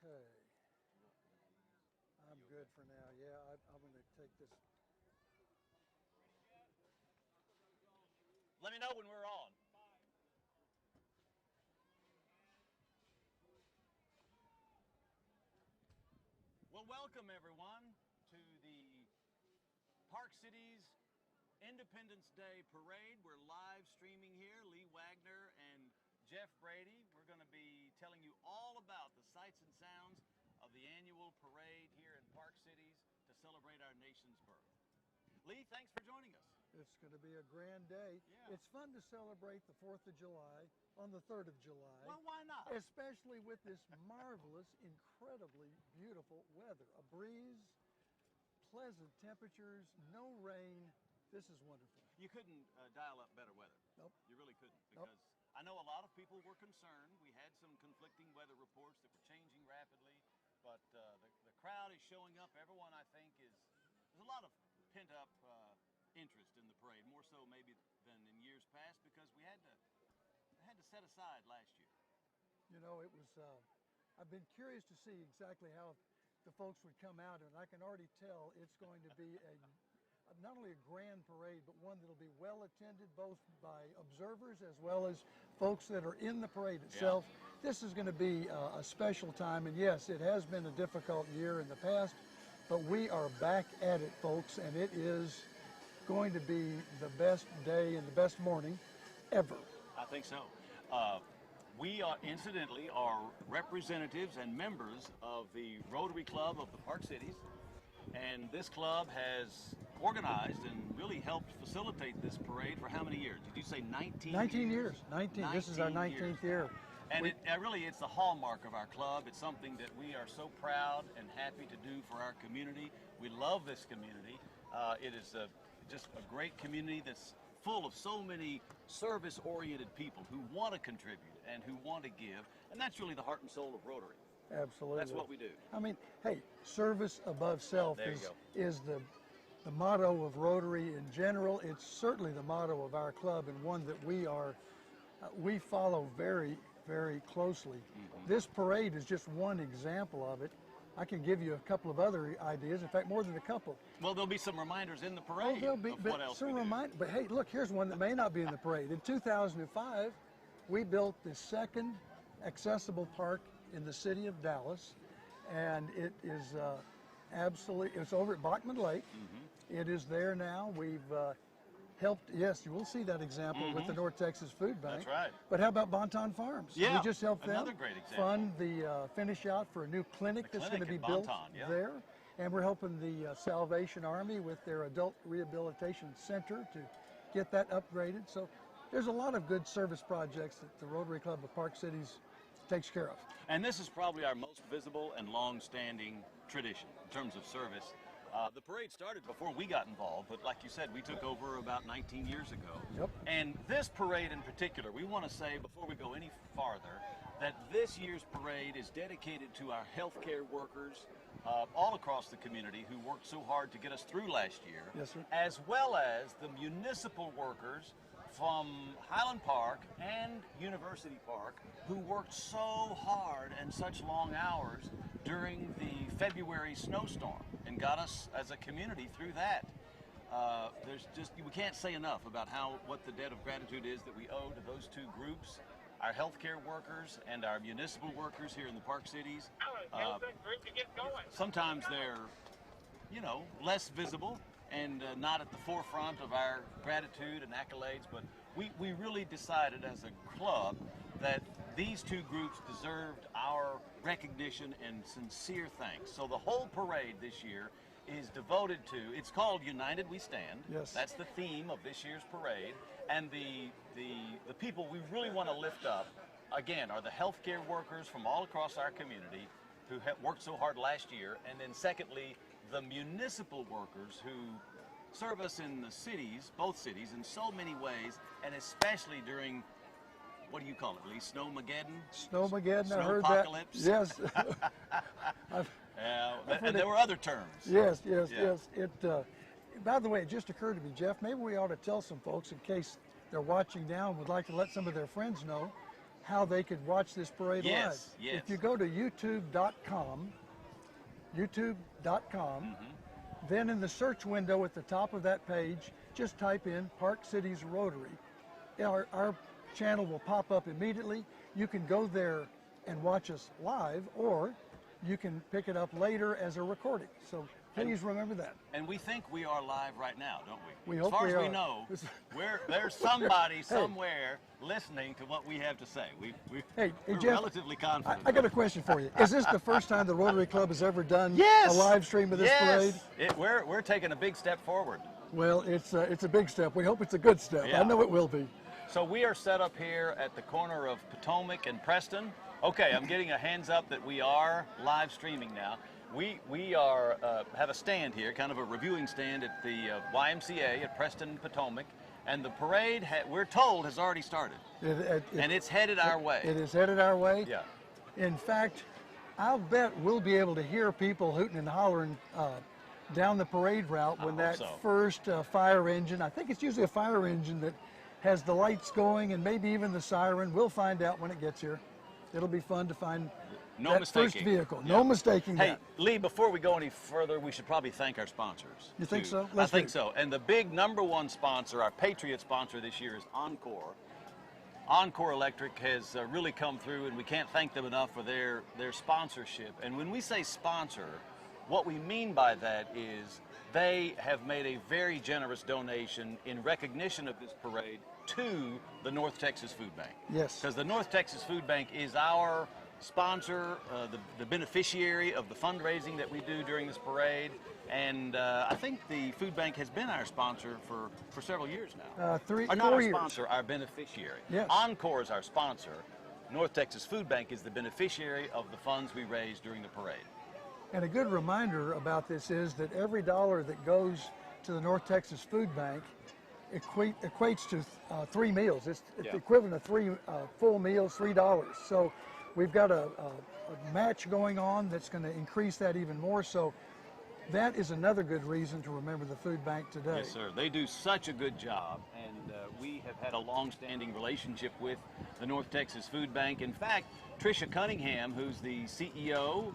Okay. I'm good for now. Yeah, I'm going to take this. Let me know when we're on. Well, welcome everyone to the Park Cities Independence Day Parade. We're live streaming here. Lee Wagner and Jeff Brady. We're going to be telling you all about the sights and sounds of the annual parade here in Park Cities to celebrate our nation's birth. Lee, thanks for joining us. It's going to be a grand day. Yeah. It's fun to celebrate the 4th of July on the 3rd of July. Well, why not? Especially with this marvelous, incredibly beautiful weather. A breeze, pleasant temperatures, no rain. This is wonderful. You couldn't dial up better weather. Nope. You really couldn't, because I know a lot of people were concerned. We had some conflicting weather reports that were changing rapidly, but the crowd is showing up. Everyone, I think, there's a lot of pent-up interest in the parade, more so maybe than in years past, because we had to set aside last year. You know, it was, I've been curious to see exactly how the folks would come out, and I can already tell it's going to be not only a grand parade, but one that'll be well attended both by observers as well as folks that are in the parade itself. Yeah. This is going to be a special time, and yes, it has been a difficult year in the past, but we are back at it, folks, and it is going to be the best day and the best morning ever. I think so. We are, incidentally, are representatives and members of the Rotary Club of the Park Cities, and this club has organized and really helped facilitate this parade for how many years? Did you say 19 years? 19 years. 19. This is our 19th year. And it's the hallmark of our club. It's something that we are so proud and happy to do for our community. We love this community. It is just a great community that's full of so many service-oriented people who want to contribute and who want to give. And that's really the heart and soul of Rotary. Absolutely. That's what we do. I mean, hey, service above self is the motto of Rotary in general. It's certainly the motto of our club, and one that we follow very, very closely. Mm-hmm. This parade is just one example of it. I can give you a couple of other ideas. In fact, more than a couple. Well, there'll be some reminders in the parade of what else we do. But hey, look, here's one that may not be in the parade. In 2005, we built the second accessible park in the city of Dallas, and it is it's over at Bachman Lake. Mm-hmm. It is there now. We've helped, yes, you will see that example with the North Texas Food Bank. That's right. But how about Bonton Farms? Yeah, we just helped another them great example. fund the finish out for a new clinic that's going to be built there. And we're helping the Salvation Army with their Adult Rehabilitation Center to get that upgraded. So there's a lot of good service projects that the Rotary Club of Park Cities takes care of. And this is probably our most visible and long-standing tradition in terms of service. The parade started before we got involved, but like you said, we took over about 19 years ago. Yep. And this parade in particular, we want to say before we go any farther, that this year's parade is dedicated to our healthcare workers all across the community who worked so hard to get us through last year. Yes, sir. As well as the municipal workers from Highland Park and University Park who worked so hard and such long hours during the February snowstorm and got us as a community through that. We can't say enough about what the debt of gratitude is that we owe to those two groups, our healthcare workers and our municipal workers here in the Park Cities. Sometimes they're, less visible and not at the forefront of our gratitude and accolades, but we really decided as a club that these two groups deserved our recognition and sincere thanks. So the whole parade this year is devoted to, it's called United We Stand. Yes. That's the theme of this year's parade. And the people we really want to lift up, again, are the healthcare workers from all across our community who worked so hard last year. And then secondly, the municipal workers who serve us in the cities, both cities, in so many ways, and especially during, what do you call it, Lee? Snowmageddon? Snowmageddon, I heard that. Yes. And there were other terms. Yes. By the way, it just occurred to me, Jeff, maybe we ought to tell some folks, in case they're watching now and would like to let some of their friends know, how they could watch this parade live. Yes. If you go to youtube.com, then in the search window at the top of that page, just type in Park Cities Rotary. Our channel will pop up immediately. You can go there and watch us live, or you can pick it up later as a recording. So please remember that. And we think we are live right now, don't we? We hope as far we as we are. know, there's somebody somewhere listening to what we have to say. We're Jeff, relatively confident. I got a question for you. Is this the first time the Rotary Club has ever done Yes! a live stream of this parade? Yes, we're taking a big step forward. Well, it's a big step. We hope it's a good step. Yeah. I know it will be. So we are set up here at the corner of Potomac and Preston. Okay, I'm getting a hands up that we are live streaming now. We are have a stand here, kind of a reviewing stand at the YMCA at Preston and Potomac, and the parade, we're told, has already started. And it's headed our way. It is headed our way? Yeah. In fact, I'll bet we'll be able to hear people hooting and hollering down the parade route when that first fire engine, I think it's usually a fire engine that has the lights going and maybe even the siren. We'll find out when it gets here. It'll be fun to find that first vehicle. Yeah. No mistaking that. Hey, Lee, before we go any further, we should probably thank our sponsors. You think so? I think so. And the big #1 sponsor, our Patriot sponsor this year, is Encore. Encore Electric has really come through, and we can't thank them enough for their sponsorship. And when we say sponsor, what we mean by that is they have made a very generous donation in recognition of this parade to the North Texas Food Bank. Yes. Because the North Texas Food Bank is our sponsor, the beneficiary of the fundraising that we do during this parade. And I think the food bank has been our sponsor for several years now. 4 Not our years. sponsor, our beneficiary. Yes. Encore is our sponsor. North Texas Food Bank is the beneficiary of the funds we raise during the parade. And a good reminder about this is that every dollar that goes to the North Texas Food Bank equates to 3 meals. It's the equivalent of 3 full meals, $3. So we've got a match going on that's going to increase that even more. So that is another good reason to remember the food bank today. Yes, sir. They do such a good job, and we have had a long-standing relationship with the North Texas Food Bank. In fact, Tricia Cunningham, who's the CEO,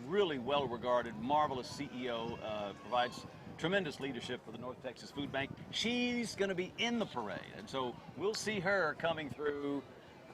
really well-regarded, marvelous CEO, provides tremendous leadership for the North Texas Food Bank. She's going to be in the parade, and so we'll see her coming through.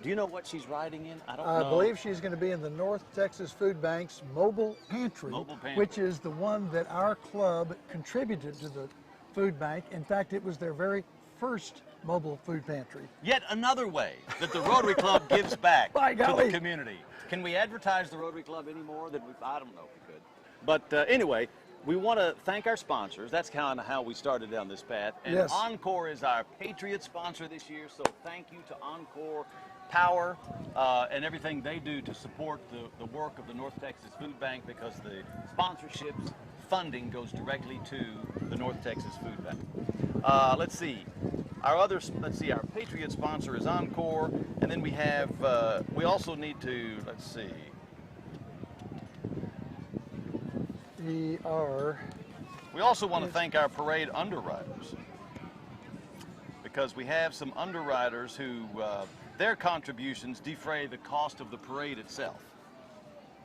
Do you know what she's riding in? I don't know. I believe she's going to be in the North Texas Food Bank's mobile pantry, which is the one that our club contributed to the food bank. In fact, it was their very first mobile food pantry. Yet another way that the Rotary Club gives back By to golly. the community. Can we advertise the Rotary Club anymore? I don't know if we could. But anyway, we want to thank our sponsors. That's kind of how we started down this path. And Yes. Encore is our Patriot sponsor this year, so thank you to Encore Power and everything they do to support the work of the North Texas Food Bank, because the sponsorships funding goes directly to the North Texas Food Bank. Let's see. Our Patriot sponsor is Encore, and then we have, we also need to, let's see. We also want to thank our parade underwriters, because we have some underwriters who, their contributions defray the cost of the parade itself.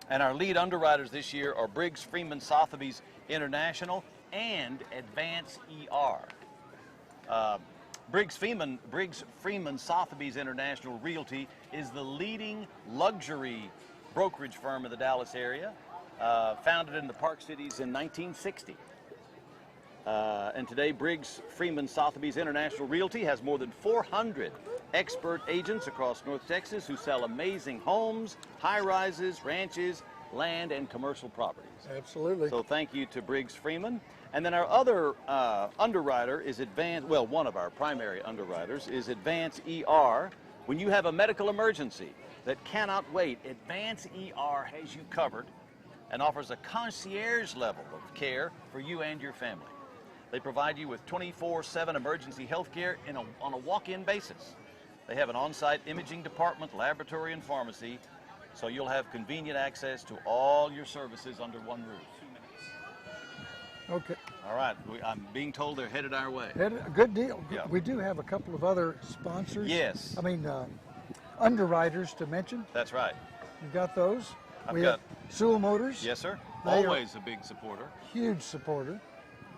And our lead underwriters this year are Briggs Freeman Sotheby's International and Advance ER. Briggs Freeman Sotheby's International Realty is the leading luxury brokerage firm in the Dallas area, founded in the Park Cities in 1960. And today, Briggs Freeman Sotheby's International Realty has more than 400 expert agents across North Texas who sell amazing homes, high-rises, ranches, land, and commercial properties. Absolutely. So thank you to Briggs Freeman. And then our other underwriter is one of our primary underwriters is Advance ER. When you have a medical emergency that cannot wait, Advance ER has you covered and offers a concierge level of care for you and your family. They provide you with 24/7 emergency health care on a walk-in basis. They have an on-site imaging department, laboratory, and pharmacy, so you'll have convenient access to all your services under one roof. 2 minutes. Okay. All right. I'm being told they're headed our way. Good deal. Yeah. We do have a couple of other sponsors. Yes. I mean, underwriters to mention. That's right. You've got those. I've We got- have Sewell Motors. Yes, sir. They are- Always a big supporter. Huge supporter.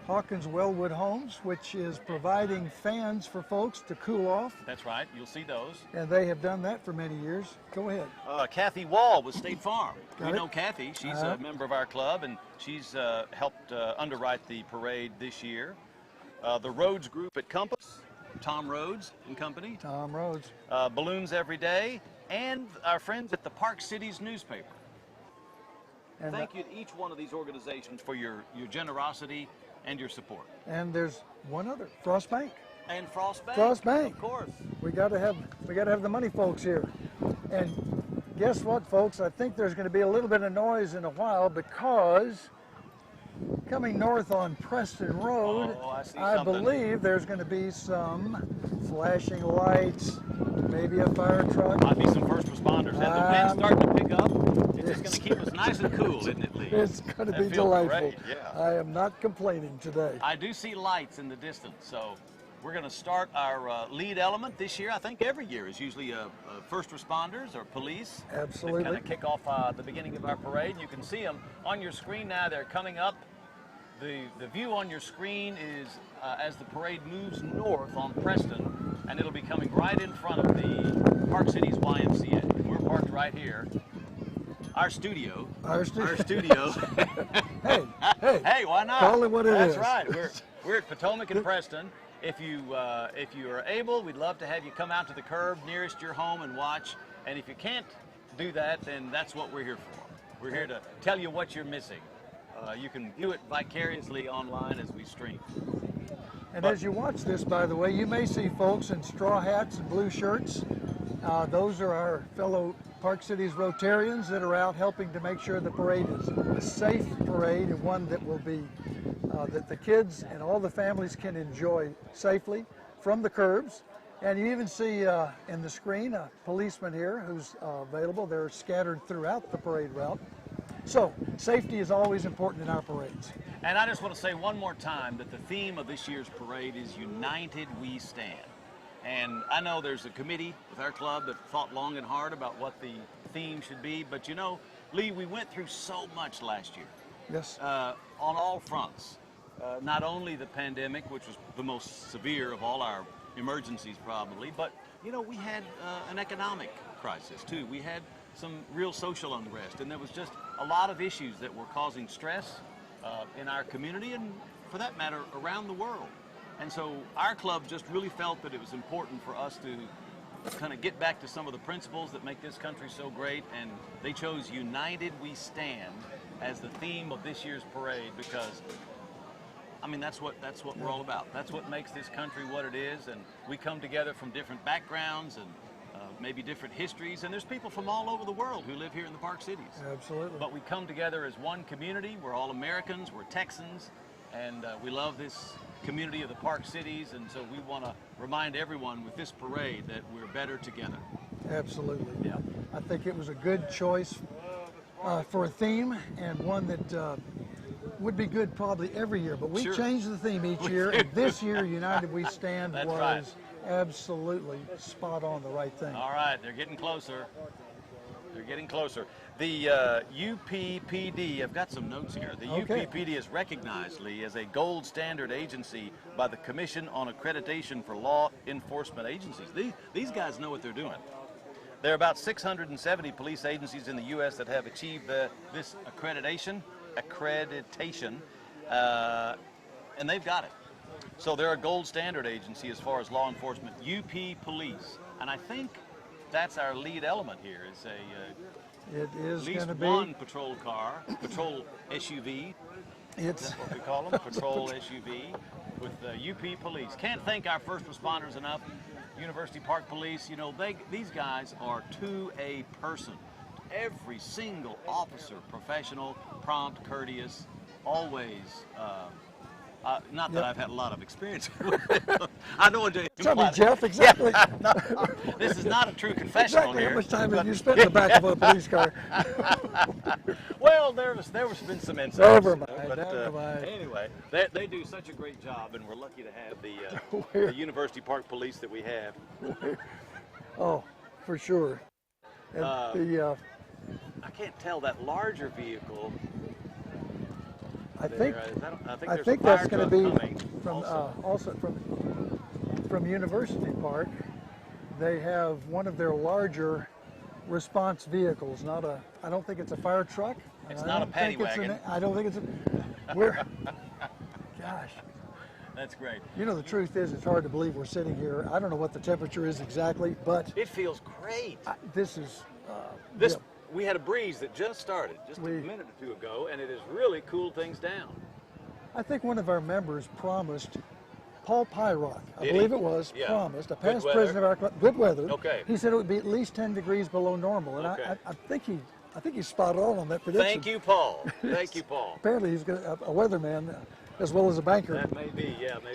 Hawkins Wellwood Homes, which is providing fans for folks to cool off, That's right. You'll see those. and they have done that for many years. Go ahead. Kathy Wall with State Farm. Got We it. know Kathy. She's Uh-huh. a member of our club, and she's helped underwrite the parade this year. The Rhodes Group at Compass, Tom Rhodes and Company. Tom Rhodes. Balloons Every Day, and our friends at the Park Cities newspaper. And, Thank you to each one of these organizations for your generosity and your support. and there's one other, Frost Bank. And Frost Bank. Frost Bank. Of course. We got to have the money folks here. And guess what, folks? I think there's going to be a little bit of noise in a while because coming north on Preston Road, Oh, I see I something. believe there's going to be some flashing lights, maybe a fire truck. Might be some first responders. And the wind's starting to pick up. It's just going to keep us nice and cool, isn't it, Lee? It's going to That be feels delightful. great, yeah. I am not complaining today. I do see lights in the distance, so we're going to start our lead element this year. I think every year is usually first responders or police. Absolutely. That kind of kick off the beginning of our parade. You can see them on your screen now. They're coming up. The view on your screen is as the parade moves north on Preston, and it'll be coming right in front of the Park Cities YMCA. And we're parked right here. Our studio. Our studio. Our studio. Hey, Hey, why not? Call it what it That's is. right. We're at Potomac and Preston. If you are able, we'd love to have you come out to the curb nearest your home and watch. And if you can't do that, then that's what we're here for. We're here to tell you what you're missing. You can view it vicariously online as we stream. And as you watch this, by the way, you may see folks in straw hats and blue shirts. Those are our fellow Park Cities Rotarians that are out helping to make sure the parade is a safe parade and one that will be, that the kids and all the families can enjoy safely from the curbs. And you even see in the screen a policeman here who's available. They're scattered throughout the parade route. So safety is always important in our parades. And I just want to say one more time that the theme of this year's parade is United We Stand. And I know there's a committee with our club that thought long and hard about what the theme should be. But you know, Lee, we went through so much last year. Yes. On all fronts. Not only the pandemic, which was the most severe of all our emergencies probably, but you know, we had an economic crisis too. We had some real social unrest, and there was just a lot of issues that were causing stress in our community and, for that matter, around the world. And so our club just really felt that it was important for us to kind of get back to some of the principles that make this country so great, and they chose United We Stand as the theme of this year's parade because, I mean, that's what we're all about. That's what makes this country what it is, and we come together from different backgrounds and maybe different histories, and there's people from all over the world who live here in the Park Cities. Absolutely. But we come together as one community. We're all Americans, we're Texans, and we love this community of the Park Cities, and so we want to remind everyone with this parade that we're better together. Absolutely. Yeah. I think it was a good choice for a theme, and one that would be good probably every year. But we Sure. change the theme each year, and this year, United We Stand That's was right. absolutely spot on, the right thing. All right, they're getting closer. They're getting closer. The UPPD, I've got some notes here. The Okay. UPPD is recognized, Lee, as a gold standard agency by the Commission on Accreditation for Law Enforcement Agencies. These guys know what they're doing. There are about 670 police agencies in the U.S. that have achieved this accreditation, and they've got it. So they're a gold standard agency as far as law enforcement. UP Police, and I think that's our lead element here. Is It is at least going to be. one patrol car, patrol SUV. Is It's that what we call them? Patrol SUV with UP Police. Can't thank our first responders enough. University Park Police, you know, these guys are to a person. Every single officer, professional, prompt, courteous, always. Not that I've had a lot of experience with it. I know what Tell me, Jeff, exactly. No, this is not a true confessional Exactly here. how much time have you spent in the back of a police car? Well, there was been some incidents. Never mind, But never mind. anyway, they do such a great job, and we're lucky to have the University Park Police that we have. Oh, for sure. And I can't tell that larger vehicle. I think there's that's a going to fire be truck coming also from University Park. They have one of their larger response vehicles. I don't think it's a fire truck. It's not a paddy wagon. I don't think it's gosh. That's great. You know, the truth is, it's hard to believe we're sitting here. I don't know what the temperature is exactly, but it feels great. This is this. We had a breeze that just started a minute or two ago, and it has really cooled things down. I think one of our members promised, Paul Pyrock, I believe it was, promised, a past president of our club, good weather. Okay. He said it would be at least 10 degrees below normal, and I think he's spot on that prediction. Thank you, Paul. Thank you, Paul. Apparently he's a weatherman as well as a banker. That may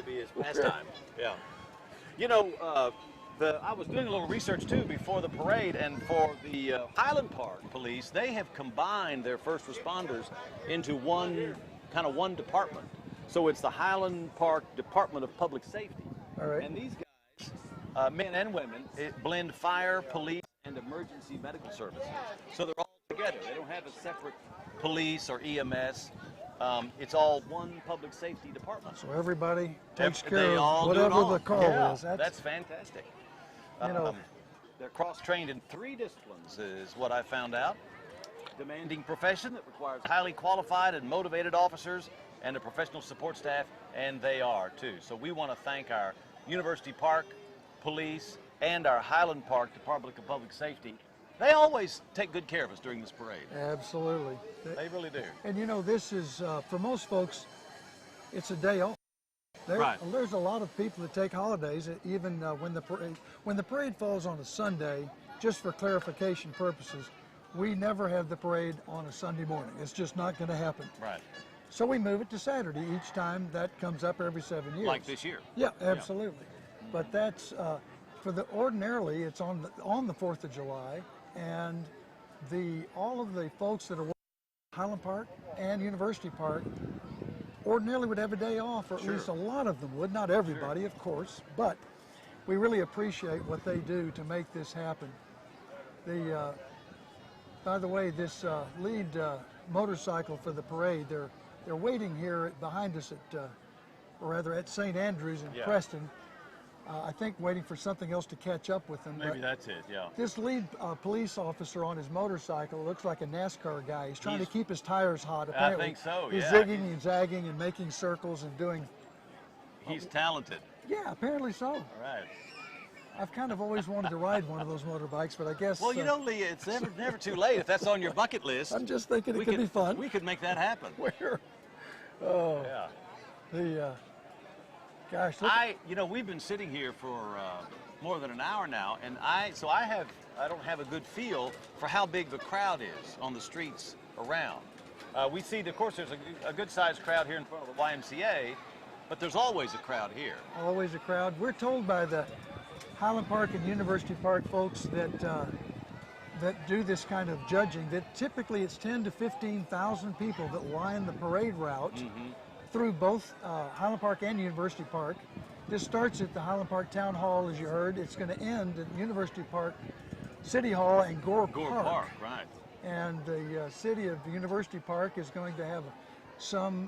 be his pastime. Yeah. You know, I was doing a little research too before the parade, and for the Highland Park Police, they have combined their first responders into one department. So it's the Highland Park Department of Public Safety. All right. And these guys, men and women, blend fire, police, and emergency medical services. So they're all together. They don't have a separate police or EMS. It's all one public safety department. So everybody takes care they of all whatever the call is. That's fantastic. You know, they're cross-trained in 3 disciplines, is what I found out. Demanding profession that requires highly qualified and motivated officers and a professional support staff, and they are too. So we want to thank our University Park Police and our Highland Park Department of Public Safety. They always take good care of us during this parade. Absolutely. They really do. And you know, this is, for most folks, it's a day off. There's a lot of people that take holidays, even when the parade falls on a Sunday. Just for clarification purposes, we never have the parade on a Sunday morning. It's just not going to happen. Right. So we move it to Saturday each time that comes up every 7 years. Like this year. Yeah, absolutely. Yeah. But that's ordinarily it's on the 4th of July, and all of the folks that are working at Highland Park and University Park ordinarily would have a day off, or at least a lot of them would. Not everybody, of course, but we really appreciate what they do to make this happen. By the way, this lead motorcycle for the parade, they're waiting here behind us at St. Andrews in Preston. I think waiting for something else to catch up with them. Maybe that's it, yeah. This lead police officer on his motorcycle looks like a NASCAR guy. He's trying to keep his tires hot. Apparently. I think so, He's zigging and zagging and making circles and doing... He's talented. Yeah, apparently so. All right. I've kind of always wanted to ride one of those motorbikes, but I guess... Well, you know, Lee, it's never too late if that's on your bucket list. I'm just thinking it could be fun. We could make that happen. Where? Oh. Yeah. Gosh. We've been sitting here for more than an hour now, and I don't have a good feel for how big the crowd is on the streets around. We see, of course, there's a good-sized crowd here in front of the YMCA, but there's always a crowd here. Always a crowd. We're told by the Highland Park and University Park folks that do this kind of judging that typically it's 10 to 15,000 people that line the parade route. Mm-hmm. Through both Highland Park and University Park. This starts at the Highland Park Town Hall, as you heard. It's going to end at University Park City Hall and Gore Park. Right. And the city of University Park is going to have some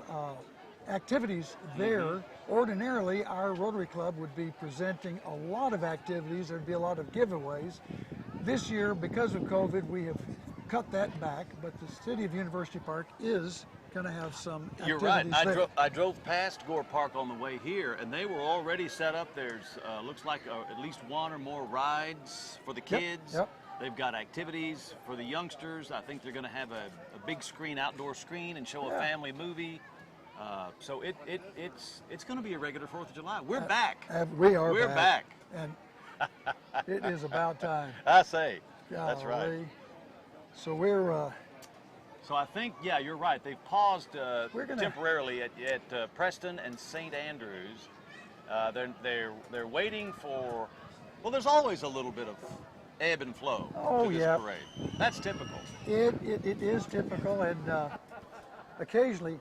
activities there. Mm-hmm. Ordinarily, our Rotary Club would be presenting a lot of activities. There'd be a lot of giveaways. This year, because of COVID, we have cut that back, but the city of University Park is going to have some activities. You're right. I drove past Gore Park on the way here, and they were already set up. There's looks like at least one or more rides for the kids. Yep. They've got activities for the youngsters. I think they're going to have a big screen, outdoor screen, and show a family movie. So it's going to be a regular 4th of July. We're back. We're back. And it is about time. I say. Golly. That's right. So we're... So I think, you're right. They've paused temporarily at Preston and St. Andrews. They're waiting for. Well, there's always a little bit of ebb and flow to this parade. That's typical. It is typical, and occasionally,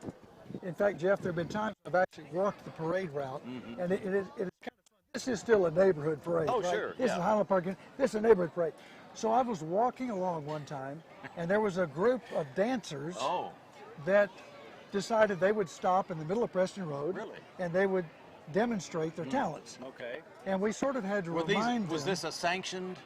in fact, Jeff, there have been times I've actually walked the parade route, and it is kind of fun. this is still a neighborhood parade. Oh, right? sure, This yeah. is Highland Park. This is a neighborhood parade. So I was walking along one time, and there was a group of dancers Oh, that decided they would stop in the middle of Preston Road. Really? And they would demonstrate their talents. okay. And we sort of had to remind Was them. this a sanctioned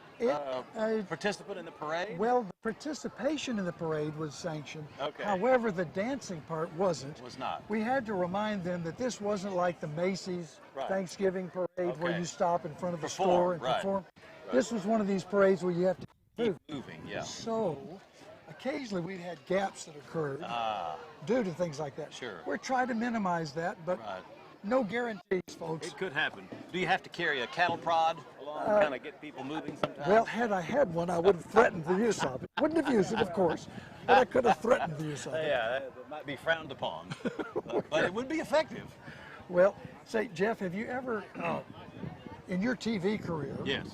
participant in the parade? Well, the participation in the parade was sanctioned. Okay. However, the dancing part wasn't. Was not. We had to remind them that this wasn't like the Macy's Right. Thanksgiving parade where Okay. you stop in front of a Perform, store and right. perform. This was one of these parades where you have to Keep moving, yeah. So, occasionally we had gaps that occurred Ah, due to things like that. Sure. We're trying to minimize that, but right. no guarantees, folks. It could happen. Do you have to carry a cattle prod along to kind of get people moving sometimes? Well, had I had one, I would have threatened the use of it. Wouldn't have used it, of course, but I could have threatened the use of it. Yeah, that might be frowned upon, but it would be effective. Well, say, Jeff, have you ever, in your TV career, Yes.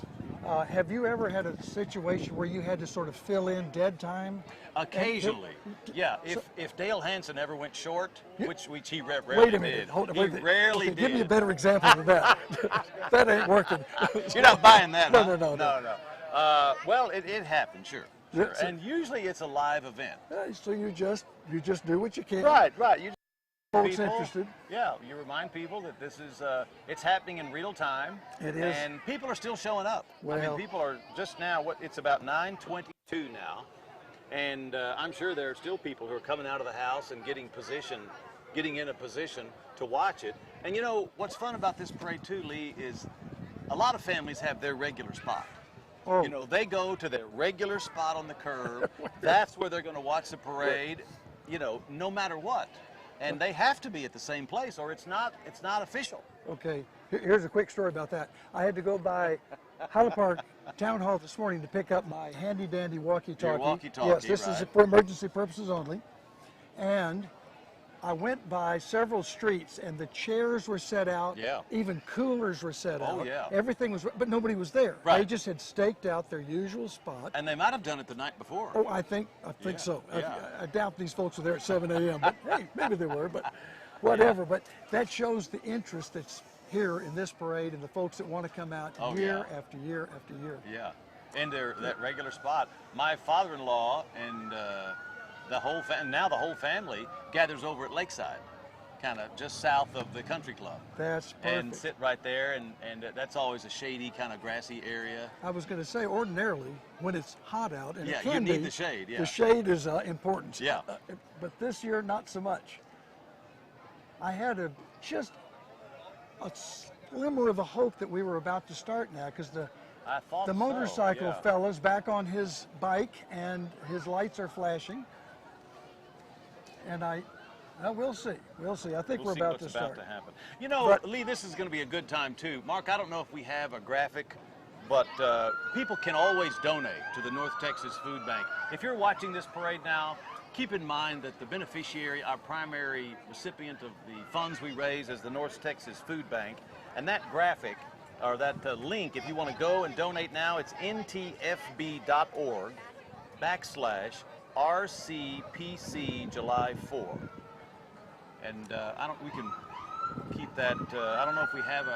Have you ever had a situation where you had to sort of fill in dead time? Occasionally, yeah. If Dale Hansen ever went short, which he rarely Wait a minute. did, Hold on. he Wait a minute. rarely Okay, did. Give me a better example than that. That ain't working. You're not buying that, No, huh? no. Well, it happened, sure. Yeah, so- And usually it's a live event. So you just do what you can. Right. You just Folks people, interested. Yeah, you remind people that this is it's happening in real time. It is. And people are still showing up. I Well- mean, people are just now. It's about 9:22 now, and I'm sure there are still people who are coming out of the house and getting in a position to watch it. And you know what's fun about this parade too, Lee, is a lot of families have their regular spot. Oh. You know, they go to their regular spot on the curb. That's where they're going to watch the parade. You know, no matter what. And they have to be at the same place, or it's not official. Okay, here's a quick story about that. I had to go by Highland Park Town Hall this morning to pick up my handy dandy walkie-talkie. Your walkie-talkie, Yes, this is right. for emergency purposes only. And I went by several streets, and the chairs were set out. Yeah. Even coolers were set out. Oh, yeah. Everything was, but nobody was there. Right. They just had staked out their usual spot. And they might have done it the night before. Oh, I think Yeah, so. yeah. I doubt these folks were there at 7 a.m., but hey, maybe they were, but whatever. But that shows the interest that's here in this parade and the folks that want to come out Oh, year yeah. after year after year. Yeah, and that regular spot. My father-in-law and the whole family gathers over at Lakeside, kind of just south of the country club. That's perfect. And sit right there, and that's always a shady, kind of grassy area. I was going to say, ordinarily, when it's hot out, and Yeah, it you can need be, the shade, yeah. the shade is important. Yeah. But this year, not so much. I had just a glimmer of a hope that we were about to start now, because I thought the so, motorcycle yeah. fella's back on his bike, and his lights are flashing. And we'll see. We'll see. I think We'll we're see about what's to start. about to happen. You know, But- Lee, this is going to be a good time too. Mark, I don't know if we have a graphic, but people can always donate to the North Texas Food Bank. If you're watching this parade now, keep in mind that the beneficiary, our primary recipient of the funds we raise, is the North Texas Food Bank. And that graphic, or that link, if you want to go and donate now, it's ntfb.org/RCPC July 4. And we can keep that, I don't know if we have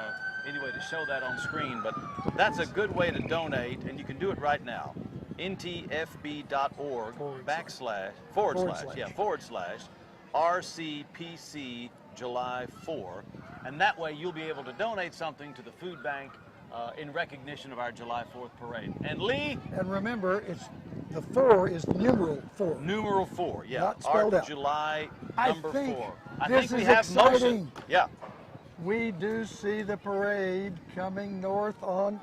any way to show that on screen, but that's a good way to donate, and you can do it right now. ntfb.org /RCPC July 4. And that way you'll be able to donate something to the food bank in recognition of our July 4th parade. And Lee? And remember, the 4 is numeral 4. Numeral 4, yeah. Not spelled our out. July I number think 4. this we is have exciting. motion. Yeah. We do see the parade coming north on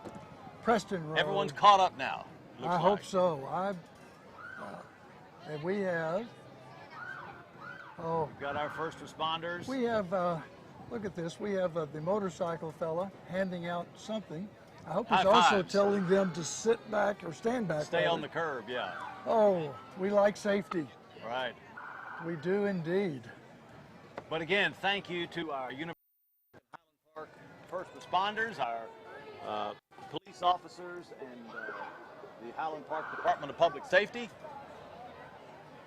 Preston Road. Everyone's caught up now. I hope so. And we have, We've got our first responders. we have, look at this. We have the motorcycle fella handing out something. I hope he's High also fives. telling them to sit back or stand back. Stay on rather. the curb, yeah. Oh, we like safety. Right. We do indeed. But again, thank you to our University of Highland Park first responders, our police officers, and the Highland Park Department of Public Safety,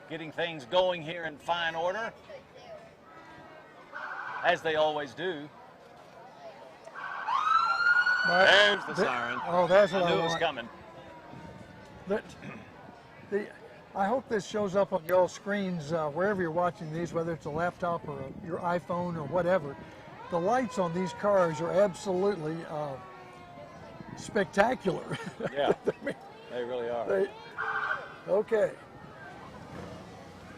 getting things going here in fine order, as they always do. There's the siren. Oh, that's what I knew it was want. coming. But I hope this shows up on y'all's screens wherever you're watching these, whether it's a laptop or your iPhone or whatever. The lights on these cars are absolutely spectacular. Yeah, they really are. Okay.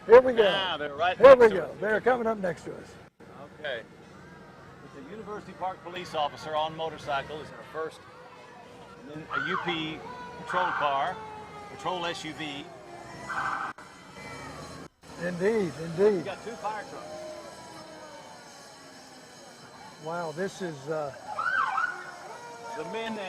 Here we go. Now they're right Here next we to go. us. They're coming up next to us. Okay. It's a University Park police officer on motorcycle. It's our first. And then a UP patrol car, patrol SUV. Indeed, We've indeed. got 2 fire trucks. Wow, this is The men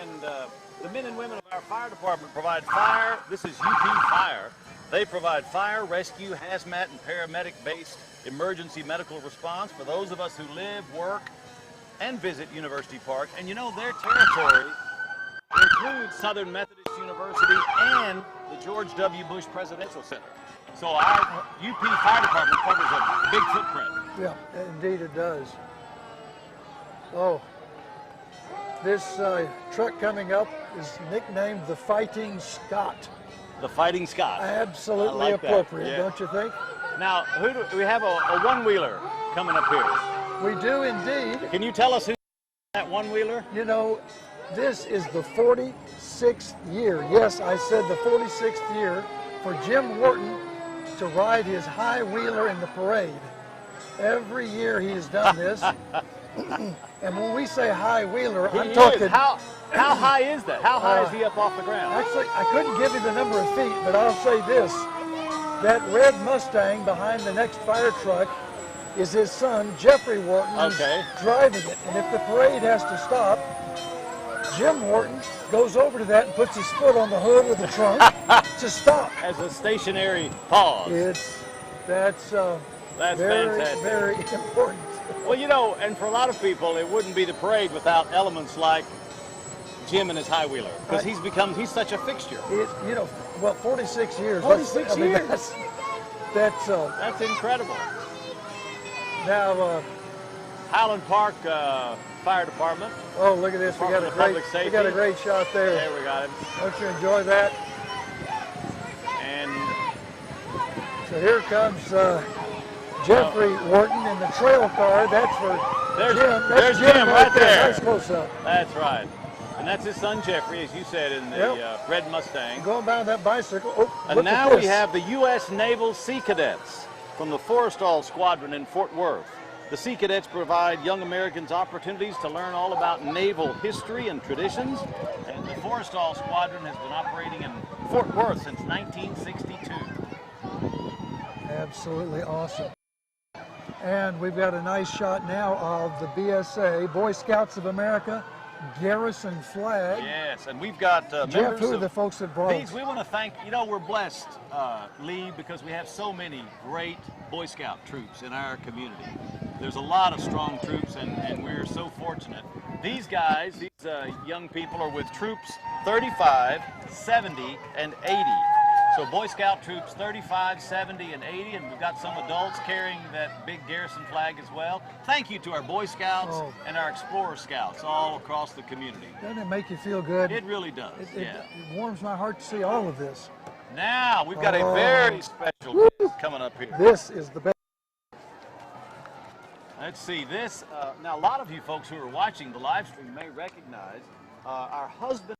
and women of our fire department provide fire. This is UP Fire. They provide fire, rescue, hazmat, and paramedic-based emergency medical response for those of us who live, work, and visit University Park. And you know, their territory includes Southern Methodist University and the George W. Bush Presidential Center. So our UP Fire Department covers a big footprint. yeah, indeed it does. Oh, this truck coming up is nicknamed the Fighting Scot. The Fighting Scots. Absolutely I like that, appropriate, yeah. don't you think? Now, we have a one-wheeler coming up here. We do indeed. Can you tell us who that one-wheeler? You know, this is the 46th year. Yes, I said the 46th year for Jim Wharton to ride his high wheeler in the parade. Every year he has done this. And when we say high wheeler, I'm talking. How high is that? How high is he up off the ground? Actually, I couldn't give you the number of feet, but I'll say this. That red Mustang behind the next fire truck is his son, Jeffrey Wharton, who's driving it. And if the parade has to stop, Jim Wharton goes over to that and puts his foot on the hood of the trunk to stop. As a stationary pause. That's very, fantastic. very important. Well, you know, and for a lot of people, it wouldn't be the parade without elements like Jim and his high wheeler, because he's such a fixture. You know, well, 46 years. 46 years. That's incredible. Now, Highland Park Fire Department. Oh, look at this! We got a great shot there. There we got it. Don't you enjoy that? And so here comes Jeffrey Wharton in the trail car. That's for Jim. There's Jim right there. Nice close up. That's right. And that's his son Jeffrey, as you said, in the red Mustang. Going by on that bicycle. Oh, and now we have the U.S. Naval Sea Cadets from the Forrestal Squadron in Fort Worth. The Sea Cadets provide young Americans opportunities to learn all about naval history and traditions. And the Forrestal Squadron has been operating in Fort Worth since 1962. Absolutely awesome. And we've got a nice shot now of the BSA, Boy Scouts of America, Garrison flag. Yes, and we've got Jeff, who are the folks that brought these? We want to thank, you know, we're blessed, Lee, because we have so many great Boy Scout troops in our community. There's a lot of strong troops, and we're so fortunate. These guys, these young people are with troops 35, 70, and 80. So Boy Scout troops 35, 70, and 80, and we've got some adults carrying that big Garrison flag as well. Thank you to our Boy Scouts and our Explorer Scouts all across the community. Doesn't it make you feel good? It really does, It warms my heart to see all of this. Now, we've got a very special guest coming up here. This is the best. Let's see, this, now a lot of you folks who are watching the live stream may recognize our husband.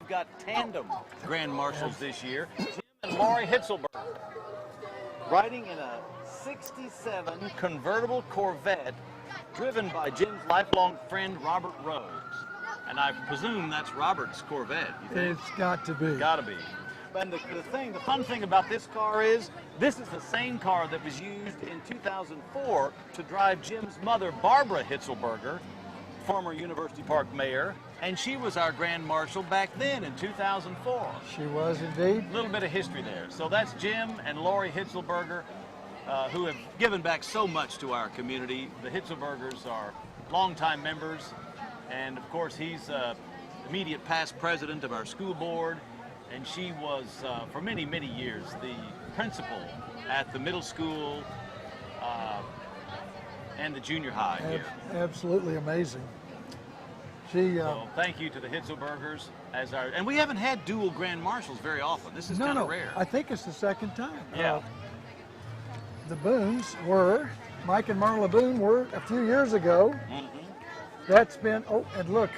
We've got tandem Grand Marshals this year. Jim and Lori Hitzelberg, riding in a 67 convertible Corvette driven by Jim's lifelong friend Robert Rhodes. And I presume that's Robert's Corvette, you think? It's got to be. Gotta be. And the fun thing about this car is, this is the same car that was used in 2004 to drive Jim's mother, Barbara Hitzelberger, former University Park mayor, and she was our Grand Marshal back then in 2004. She was indeed. A little bit of history there. So that's Jim and Lori Hitzelberger, who have given back so much to our community. The Hitzelbergers are longtime members, and of course he's immediate past president of our school board, and she was, for many, many years, the principal at the middle school and the junior high here. Absolutely amazing. She. So thank you to the Hitzelbergers and we haven't had dual grand marshals very often. This is kind of rare. I think it's the second time. Yeah. The Boones were, Mike and Marla Boone were a few years ago. Mm-hmm. That's been, and look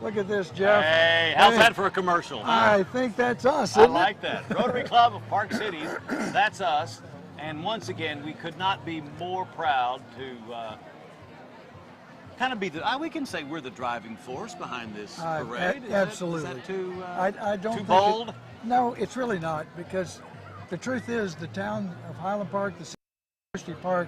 at this, Jeff. Hey, how's that for a commercial, huh? I think that's us, I isn't like it? that. Rotary Club of Park Cities, that's us. And once again, we could not be more proud to kind of be we can say we're the driving force behind this parade. Absolutely. Is that too, I don't too think bold? No, it's really not, because the truth is the town of Highland Park, the University Park,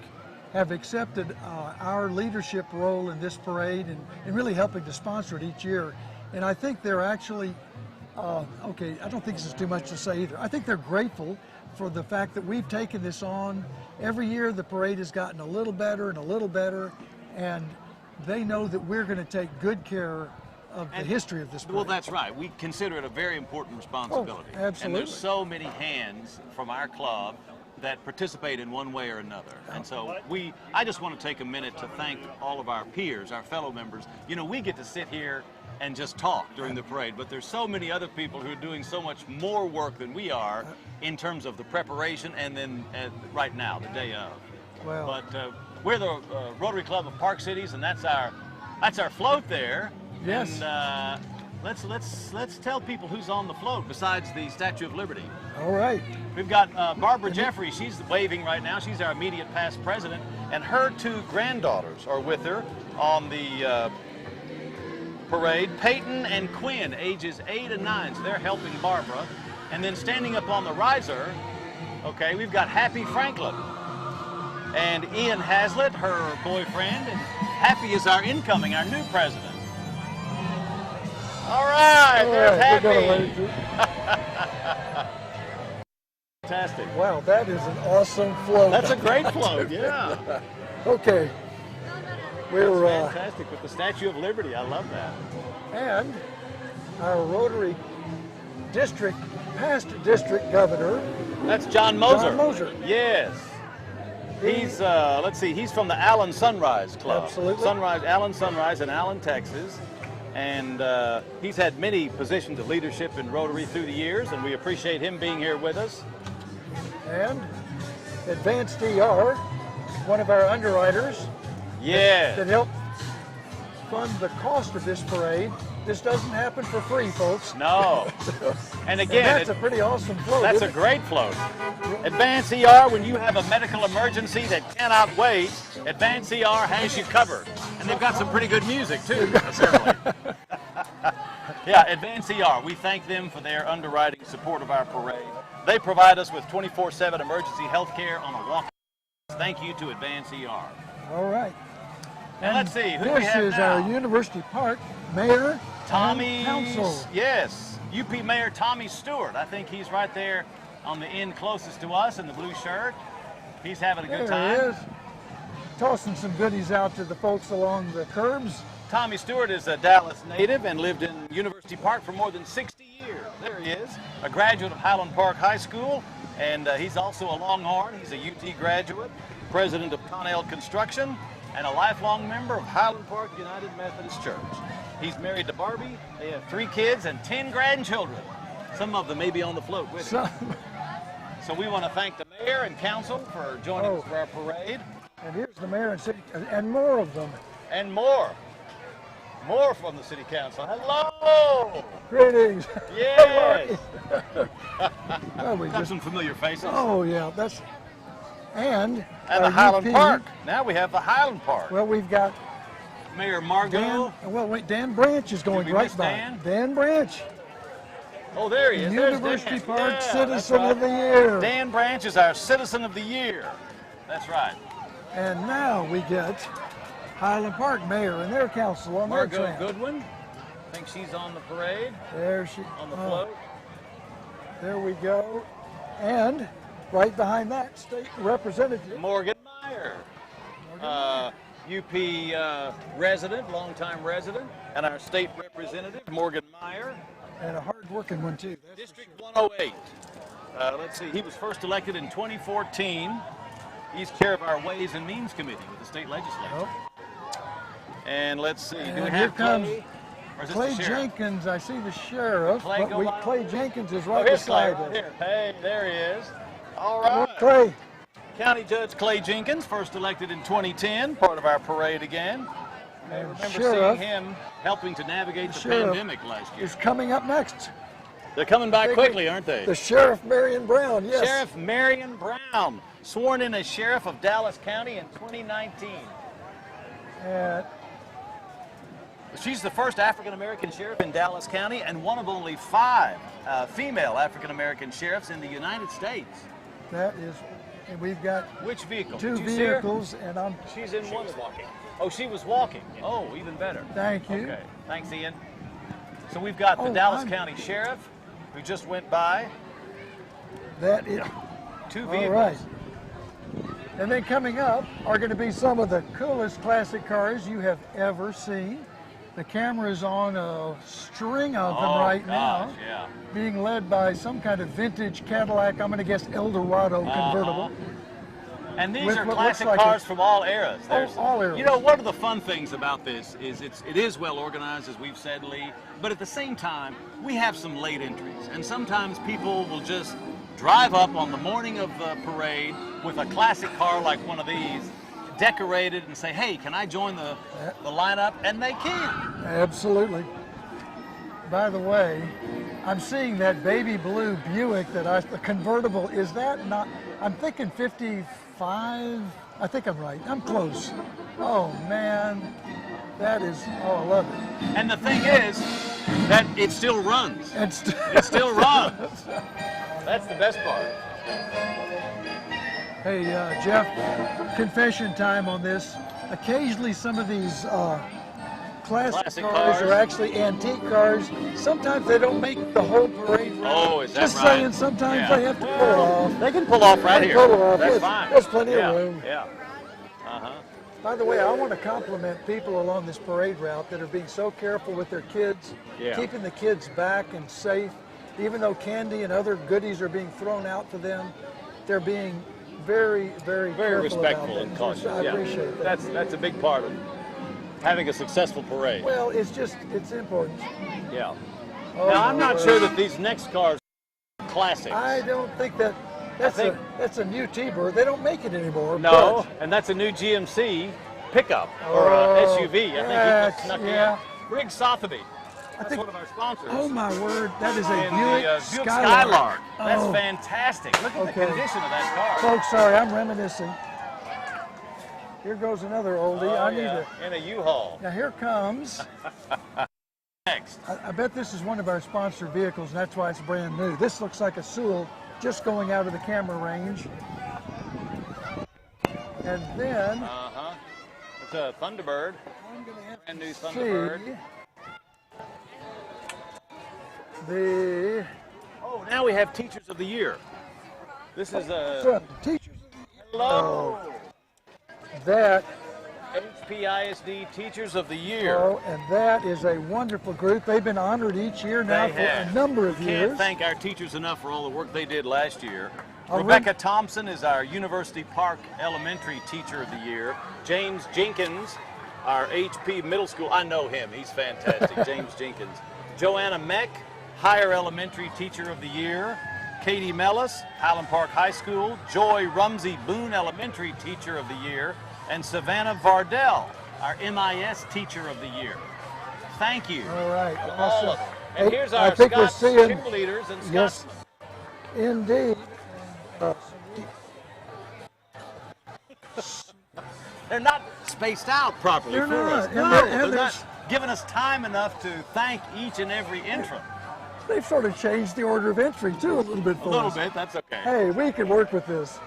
have accepted our leadership role in this parade and really helping to sponsor it each year. And I think they're actually, I don't think this is too much to say either. I think they're grateful for the fact that we've taken this on. Every year the parade has gotten a little better and a little better, and they know that we're going to take good care of the history of this parade. Well, that's right. We consider it a very important responsibility. Oh, absolutely. And there's so many hands from our club that participate in one way or another. And so I just want to take a minute to thank all of our peers, our fellow members. You know, we get to sit here and just talk during the parade, but there's so many other people who are doing so much more work than we are in terms of the preparation and then right now, the day of. Well, but we're the Rotary Club of Park Cities, and that's our float there. Yes. And let's tell people who's on the float besides the Statue of Liberty. all right. We've got Barbara Jeffrey. She's waving right now. She's our immediate past president, and her two granddaughters are with her on the parade. Peyton and Quinn, ages 8 and 9, so they're helping Barbara. And then standing up on the riser, okay, we've got Happy Franklin and Ian Hazlitt, her boyfriend, and Happy is our new president. All right, there's Happy. Fantastic. Wow, that is an awesome float. That's a great float, yeah. Okay. We're Fantastic with the Statue of Liberty. I love that. and our Rotary past district governor. That's John Moser. John Moser. Yes. He's let's see. He's from the Allen Sunrise Club. Absolutely. Allen Sunrise in Allen, Texas, and he's had many positions of leadership in Rotary through the years, and we appreciate him being here with us. And Advanced ER, one of our underwriters. Yeah. That helped fund the cost of this parade. This doesn't happen for free, folks. No. And again, that's a pretty awesome float. That's a great float. Advance ER, when you have a medical emergency that cannot wait, Advance ER has you covered. And they've got some pretty good music, too, certainly. Yeah, Advance ER, we thank them for their underwriting support of our parade. They provide us with 24/7 emergency health care on a walk. Thank you to Advance ER. All right. And let's see, who do we have This is now? our University Park Mayor Tommy, and Council. yes, UP Mayor Tommy Stewart. I think he's right there on the end closest to us in the blue shirt. He's having a good time. There he is, tossing some goodies out to the folks along the curbs. Tommy Stewart is a Dallas native and lived in University Park for more than 60 years. There he is, a graduate of Highland Park High School, and he's also a Longhorn. He's a UT graduate, president of Connell Construction, and a lifelong member of Highland Park United Methodist Church. He's married to Barbie. They have 3 kids and 10 grandchildren. Some of them may be on the float with him. So we want to thank the mayor and council for joining us for our parade. And here's the mayor and city, and more of them. And more. More from the city council. Hello! Greetings. Yes! Well, we Got just, some familiar faces. oh yeah, that's and And the our Highland UP. Park. Now we have the Highland Park. Well, we've got Mayor Margot. Dan Branch is going we right miss by. Dan? Dan Branch, Oh, there he is. There's University Dan. Park Yeah, that's Citizen right. of the Year. Dan Branch is our Citizen of the Year. That's right. And now we get Highland Park Mayor and their council on their Margot train. Goodwin. I think she's on the parade, There she on the oh, float. There we go. And right behind that, state representative. Morgan Meyer. UP resident, longtime resident, and our state representative, Morgan Meyer. And a hard-working one, too. That's District 108. Let's see, he was first elected in 2014. He's chair of our Ways and Means Committee with the state legislature. Oh, And let's see, do we and have here comes Clay? Or is this Clay the sheriff? Jenkins, I see the sheriff, Clay, go but by. Clay Jenkins is Oh, right here's Clay beside right us. here. Hey, there he is. All Hello, right. Clay. County Judge Clay Jenkins, first elected in 2010, part of our parade again. I And remember Sheriff, seeing him helping to navigate the Sheriff pandemic last year. is coming up next. They're coming back quickly, aren't they? The Sheriff Marion Brown, yes. Sheriff Marion Brown, sworn in as Sheriff of Dallas County in 2019. And She's the first African-American sheriff in Dallas County and one of only 5 female African-American sheriffs in the United States. that is, and we've got Which vehicle? 2 Did you see her? vehicles, and I'm, She's in one. Walking. Oh, she was walking. Oh, even better. thank you. Okay, thanks, Ian. So we've got the Oh, Dallas County Sheriff, who just went by. That is, 2 all vehicles. right. And then coming up are going to be some of the coolest classic cars you have ever seen. The camera is on a string of them right now, Yeah. being led by some kind of vintage Cadillac, I'm going to guess Eldorado convertible. And these With are what classic looks like cars from all eras. all eras. You know, one of the fun things about this is it is well organized, as we've said, Lee, but at the same time, we have some late entries. And sometimes people will just drive up on the morning of the parade with a classic car like one of these, decorated, and say, hey, can I join the lineup? And they can. Absolutely. By the way, I'm seeing that baby blue Buick the convertible, is that not, I'm thinking 55, I think I'm right, I'm close. Oh man, that is, oh I love it. And the thing is that it still runs. And It still runs. That's the best part. Hey Jeff, confession time on this. Occasionally some of these classic cars are actually antique cars. Sometimes they don't make the whole parade route. Oh, is that Just right? saying, sometimes Yeah. they have to pull off. They can pull off right They here. pull off. That's Yes, fine. there's plenty of Yeah, room. Yeah. Uh-huh. By the way, I want to compliment people along this parade route that are being so careful with their kids, Yeah. keeping the kids back and safe. Even though candy and other goodies are being thrown out to them, they're being very, very, Very careful respectful about and that. cautious. I Yeah. appreciate that. That's a big part of having a successful parade. Well, it's important. Yeah. Oh, Now, I'm not my sure word. that these next cars are classics. I don't think that's a new T-Bird. They don't make it anymore. No, but- and that's a new GMC pickup or SUV. I think yes, he snuck yeah. in. Greg Sotheby. That's think- one of our sponsors. Oh my word, that is a And Buick, the Buick Skylark. Skylark. That's Oh. fantastic. Look at Okay. the condition of that car. Folks, sorry, I'm reminiscing. Here goes another oldie. Oh, I need yeah. to. In a U-Haul. Now here comes. Next. I bet this is one of our sponsored vehicles, and that's why it's brand new. This looks like a Sewell just going out of the camera range. And then Uh-huh. It's a Thunderbird. I'm going to have Brand new to Thunderbird. see the Oh, now we have Teachers of the Year. This is a teachers. hello. That HPISD Teachers of the Year. Oh, and that is a wonderful group. They've been honored each year now They for have. a number of Can't years. thank our teachers enough for all the work they did last year. I'll Rebecca Thompson is our University Park Elementary Teacher of the Year. James Jenkins, our HP Middle School. I know him. He's fantastic. James Jenkins. Joanna Meck, Higher Elementary Teacher of the Year. Katie Mellis, Highland Park High School. Joy Rumsey, Boone Elementary Teacher of the Year. And Savannah Vardell, our MIS Teacher of the Year. Thank you. All right, to awesome. all of them. And Hey, here's I our think we're Scots seeing- cheerleaders and Yes, Scots. indeed. They're not spaced out properly They're for not. us. And No, they're- they're and not giving us time enough to thank each and every entrant. They've sort of changed the order of entry too a little bit for A little us. bit, that's okay. Hey, we can work with this.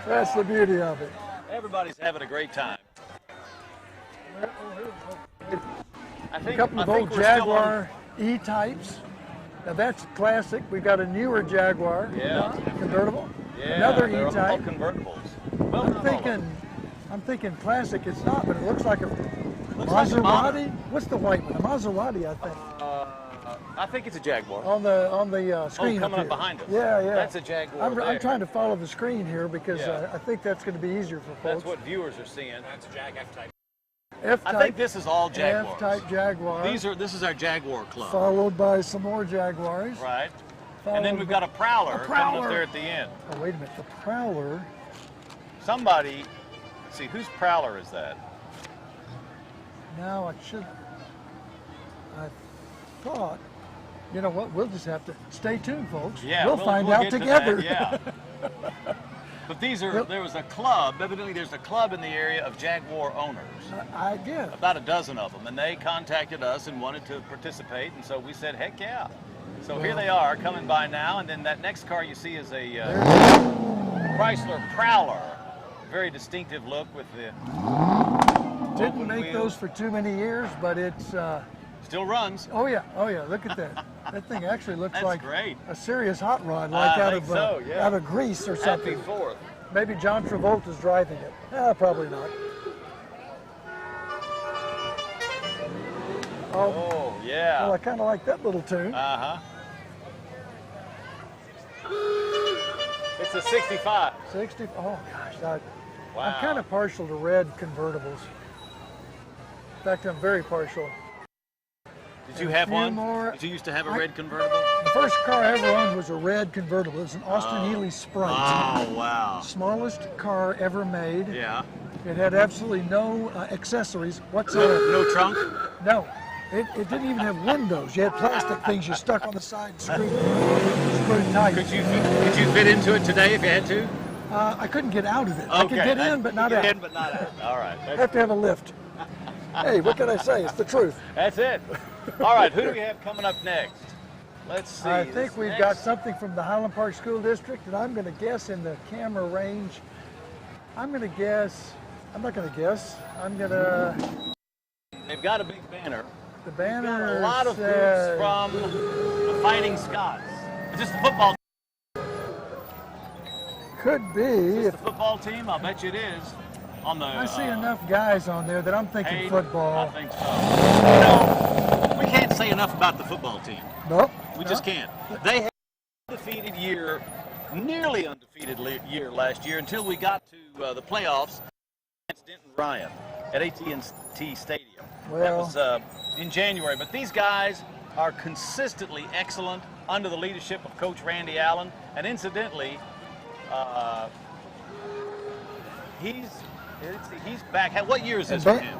That's the beauty of it. Everybody's having a great time. I A think, couple of I think old we're still on- Jaguar E-types. Now that's classic. We've got a newer Jaguar Yeah. convertible. Yeah, Another they're all E-type. convertibles. Well, I'm not all of them. thinking classic. It's not, but it looks like a Looks like a Maserati. modern. What's the white one? A Maserati, I think. I think it's a Jaguar. On the screen. coming up here. behind us. Yeah, yeah. That's a Jaguar I'm there. trying to follow the screen here because Yeah. I think that's going to be easier for folks. That's what viewers are seeing. That's a Jag F-Type. F-type. I think this is all Jaguars. F-type Jaguar. This is our Jaguar club. Followed by some more Jaguars. Right. And then we've got a Prowler coming up there at the end. Oh, wait a minute. The Prowler. Somebody, let's see, whose Prowler is that? Now I thought, you know what, we'll just have to stay tuned, folks. Yeah, we'll find out together. Yeah. But there was a club, evidently there's a club in the area of Jaguar owners. I guess. About a dozen of them, and they contacted us and wanted to participate, and so we said, heck yeah. So here they are coming by now, and then that next car you see is a Chrysler Prowler. Very distinctive look with the Didn't make those for too many years, but it's still runs. Oh yeah, look at that. That thing actually looks like great. A serious hot rod, like out of Greece or something. Happy 4th. Maybe John Travolta's driving it. Probably not. Oh yeah. Well, I kind of like that little tune. It's a 65. 60. Oh gosh, wow. I'm kind of partial to red convertibles. In fact, I'm very partial. Did you have one? Did you used to have a red convertible? The first car I ever owned was a red convertible. It was an Austin Healey Sprite. Oh, wow. Smallest car ever made. Yeah. It had absolutely no accessories whatsoever. No trunk? No. It didn't even have windows. You had plastic things you stuck on the side and screwed tight. Could you fit into it today if you had to? I couldn't get out of it. Okay. I could get in, but not out. Get in, but not out. All right. I have to have a lift. Hey, what can I say? It's the truth. That's it. All right, who do we have coming up next? Let's see. I think we've got something from the Highland Park School District, and I'm going to guess in the camera range. I'm going to guess. I'm not going to guess. I'm going to. They've got a big banner. The banner. A lot of groups from the Fighting Scots. Is this the football team? Could be. Is this the football team? I'll bet you it is. I see enough guys on there that I'm thinking football. I think so. No, we can't say enough about the football team. Nope. We just can't. They had an undefeated year, nearly undefeated year last year until we got to the playoffs against Denton Ryan at AT&T Stadium. Well, that was in January. But these guys are consistently excellent under the leadership of Coach Randy Allen. And incidentally, he's back. What year is this for him?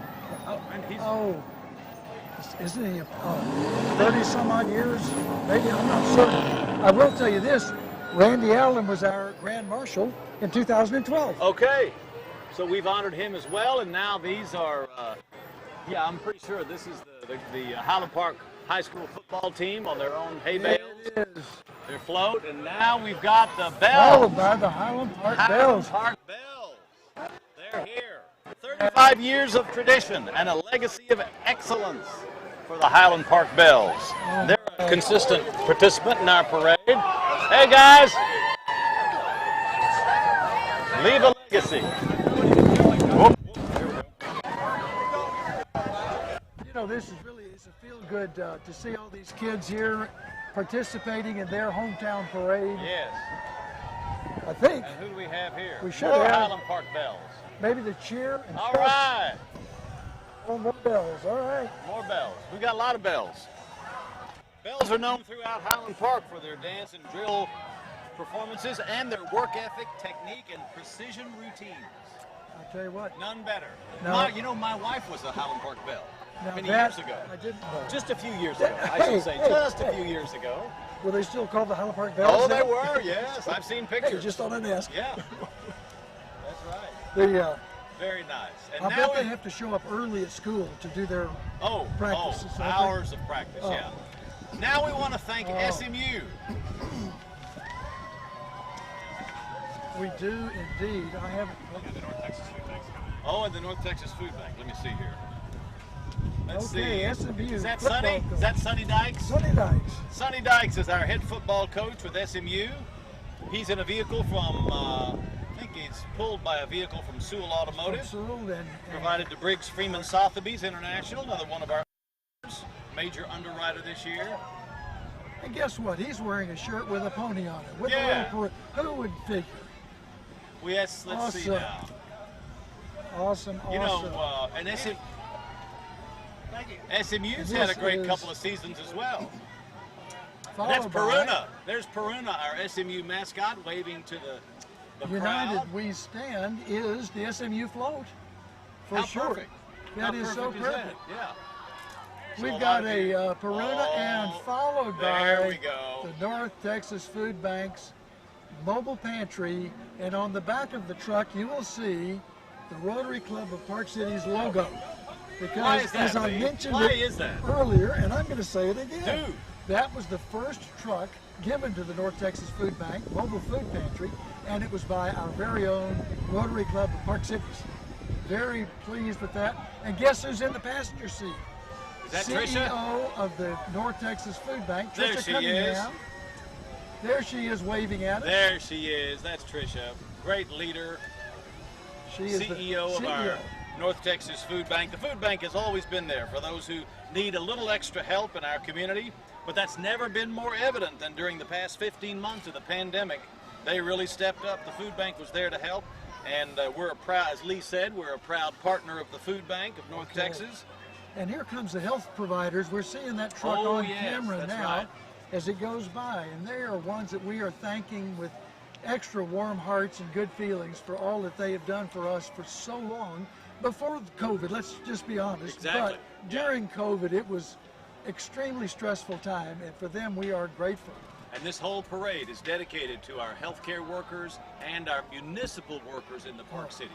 Isn't he 30 some odd years? Maybe, I'm not certain. I will tell you this, Randy Allen was our Grand Marshal in 2012. Okay, so we've honored him as well, and now these are, I'm pretty sure this is the Highland Park High School football team on their own hay bales. It is. Their float, and now we've got the bells. Followed by the Highland Park Bells. Highland Park Bells. They're here. 35 years of tradition and a legacy of excellence for the Highland Park Bells. They're a consistent participant in our parade. Hey guys, leave a legacy. You know, it's a feel good to see all these kids here participating in their hometown parade. Yes. I think. And who do we have here? We should More have Highland Park Bells. Maybe the cheer and all right. Oh, more bells. All right. More bells. We got a lot of bells. Bells are known throughout Highland Park for their dance and drill performances and their work ethic, technique, and precision routines. I'll tell you what. None better. No. My wife was a Highland Park Belle. Many years ago. I didn't know. Just a few years ago. I should say just a few years ago. Were they still called the Highland Park Bells? Oh, they were, yes. I've seen pictures. Hey, just on an ask. Yeah. That's right. Very nice. And I bet they have to show up early at school to do their practices. Hours of practice, yeah. Now we want to thank SMU. We do indeed. I haven't. The North Texas Food Bank. Oh, and the North Texas Food Bank. Let me see here. Let's see. SMU. Is that Sonny? Is that Sonny Dykes? Sonny Dykes. Sonny Dykes is our head football coach with SMU. He's in a vehicle from, I think he's pulled by a vehicle from Sewell Automotive. Provided to Briggs Freeman Sotheby's International, another one of our major underwriter this year. And guess what? He's wearing a shirt with a pony on it. With a little who would figure? Let's see now. Awesome. You know, and SMU's had a great couple of seasons as well. That's Followed Peruna. by There's Peruna, our SMU mascot, waving to the United crowd. We Stand is the SMU float. For How sure. perfect. That How is so perfect is that? perfect. Yeah. So We've lot got of a you- Peruna and followed there by we go. the North Texas Food Bank's mobile pantry, and on the back of the truck you will see the Rotary Club of Park City's logo. Because Why is that, as I Lee? mentioned Why it is that? earlier, and I'm going to say it again, Dude. that was the first truck given to the North Texas Food Bank, mobile food pantry, and it was by our very own Rotary Club of Park Cities. Very pleased with that. And guess who's in the passenger seat? Is that CEO Tricia? of the North Texas Food Bank, There Tricia she Cunningham. There she is waving at us. There she is. That's Tricia. great leader, She is CEO of the our North Texas Food Bank. The food bank has always been there for those who need a little extra help in our community, but that's never been more evident than during the past 15 months of the pandemic. They really stepped up. The food bank was there to help, and we're a proud, as Lee said, we're a proud partner of the food bank of North Texas. And here comes the health providers. We're seeing that truck Oh, on yes, camera that's now right. as it goes by, and they are ones that we are thanking with extra warm hearts and good feelings for all that they have done for us for so long. Before COVID, let's just be honest. Exactly. But during COVID, it was extremely stressful time, and for them, we are grateful. And this whole parade is dedicated to our healthcare workers and our municipal workers in the Park Cities.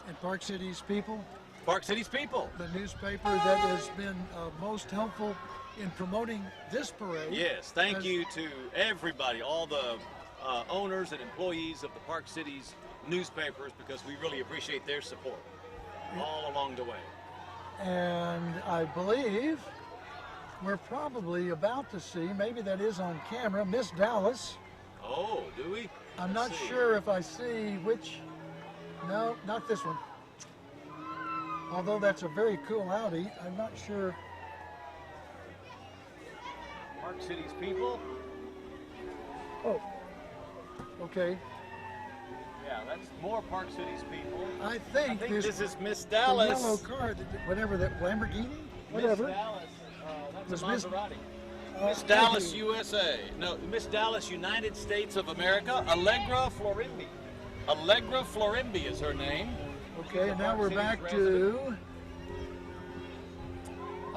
And Park Cities people, Park Cities people. the newspaper that has been most helpful in promoting this parade. Yes, thank has- you to everybody, all the owners and employees of the Park Cities newspapers, because we really appreciate their support all along the way. And I believe we're probably about to see, maybe that is on camera, Miss Dallas. Oh, do we? I'm Let's not see. sure if I see which, no, not this one. Although that's a very cool Audi, I'm not sure. Park Cities people. Oh, okay. Yeah, that's more Park Cities people. I think, this is Miss the Dallas. yellow car, whatever that Lamborghini, whatever. Miss Dallas. That's Was a Miss- Maserati. Uh, Miss Dallas, USA. No, Miss Dallas, United States of America. Allegra Florimbi. Allegra Florimbi is her name. Okay, and now Park we're Cities back resident. to.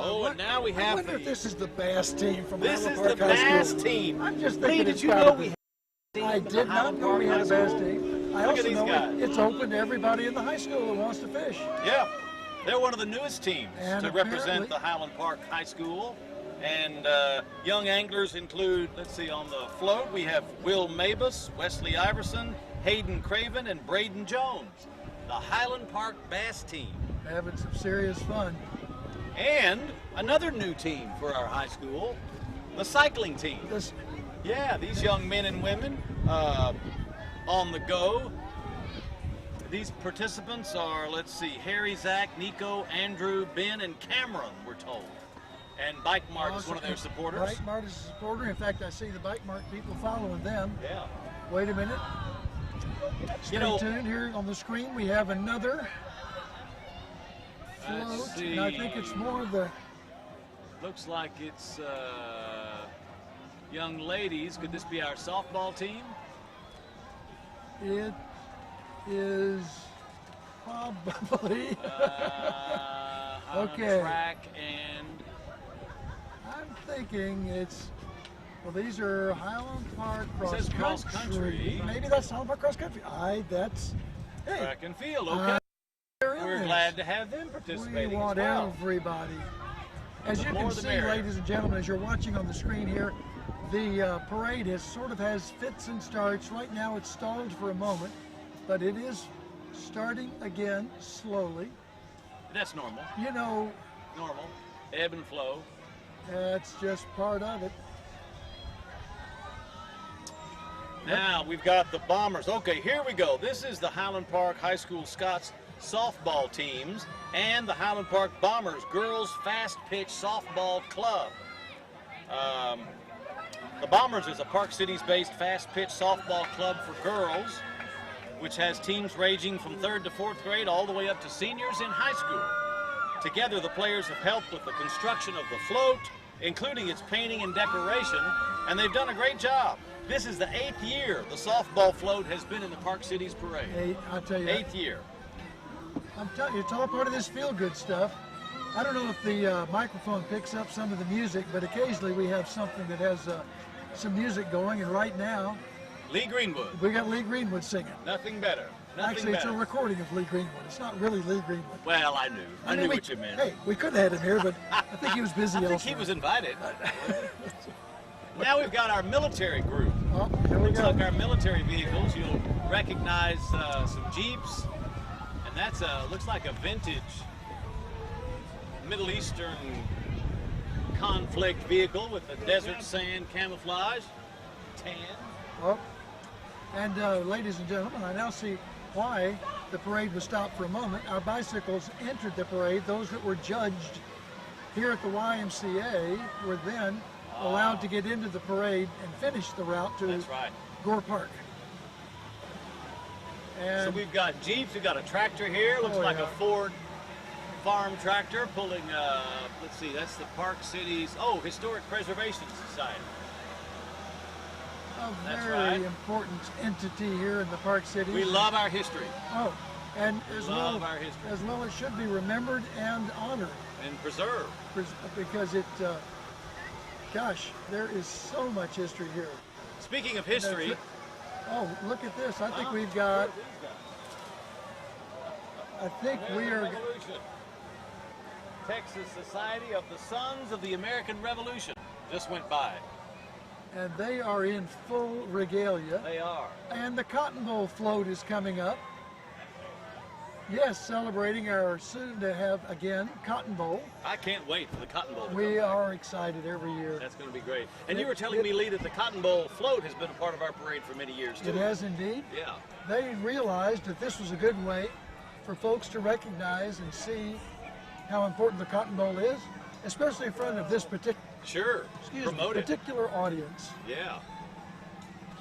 Oh, and now we I have wonder if this is the Bass team from This Highland is the Park High Bass School. team. I'm just Lee, thinking did it's you gotta know be. we had a team I from the did not Highland know Park we had a High Bass School? team. I Look also at these know guys. it's open to everybody in the high school that wants to fish. Yeah, they're one of the newest teams And to apparently- represent the Highland Park High School. And young anglers include, let's see, on the float we have Will Mabus, Wesley Iverson, Hayden Craven, and Braden Jones. The Highland Park Bass team. Having some serious fun. And another new team for our high school, the cycling team. This, Yeah, these young men and women on the go. These participants are, let's see, Harry, Zach, Nico, Andrew, Ben, and Cameron, we're told. And Bike Mart is one of their supporters. Bike Mart is a supporter. In fact, I see the Bike Mart people following them. Yeah. Wait a minute. Stay tuned. Here on the screen we have another Let's float. see. And I think it's more of the Looks like it's young ladies. Could this be our softball team? it is probably On Okay. track and I'm thinking it's well these are Highland Park says cross cross country. country. Maybe that's Highland Park cross country. That's hey, track and field. Okay. they're in We're this. glad to have them We participating want as well. everybody. As The you more can the see, merrier. ladies and gentlemen, as you're watching on the screen here, the parade has fits and starts. Right now it's stalled for a moment, but it is starting again slowly. That's normal. You know, Normal. Ebb and flow. that's just part of it. Now we've got the Bombers. Okay, here we go. This is the Highland Park High School Scots softball teams and the Highland Park Bombers Girls Fast Pitch Softball Club. The Bombers is a Park Cities-based fast pitch softball club for girls, which has teams ranging from 3rd to 4th grade all the way up to seniors in high school. Together, the players have helped with the construction of the float, including its painting and decoration, and they've done a great job. This is the 8th year the softball float has been in the Park Cities Parade. I'll tell you. 8th year. I'm telling you, it's all part of this feel-good stuff. I don't know if the microphone picks up some of the music, but occasionally we have something that has some music going, and right now Lee Greenwood. we got Lee Greenwood singing. Nothing better. Nothing Actually, better. it's a recording of Lee Greenwood. It's not really Lee Greenwood. Well, I knew. I knew what you meant. Hey, we could have had him here, but I think he was busy I think elsewhere. he was invited. Now we've got our military group. Oh, here we Looks go. like our military vehicles. You'll recognize some Jeeps, and that's looks like a vintage Middle Eastern conflict vehicle with the desert sand camouflage. Tan. Oh. And ladies and gentlemen, I now see why the parade was stopped for a moment. Our bicycles entered the parade. Those that were judged here at the YMCA were then allowed to get into the parade and finish the route to That's right. Gore Park. And So we've got Jeeps, we've got a tractor here, looks Oh, like yeah. a Ford farm tractor pulling, let's see, that's the Park Cities, Historic Preservation Society. a That's very right. important entity here in the Park Cities. We love our history Oh, and love our history. as well, it should be remembered and honored and preserve. because it, gosh, there is so much history here. Speaking of history, Oh, look at this! I think we've got. I think we are. Revolution. Texas Society of the Sons of the American Revolution just went by. And they are in full regalia. They are. And the Cotton Bowl float is coming up. Yes, celebrating our soon to have again Cotton Bowl. I can't wait for the Cotton Bowl to We come back. are excited every year. That's going to be great. And you were telling me, Lee, that the Cotton Bowl float has been a part of our parade for many years, too. It has indeed. Yeah. They realized that this was a good way for folks to recognize and see how important the Cotton Bowl is, especially in front of this Sure. Promote it. particular audience. Yeah.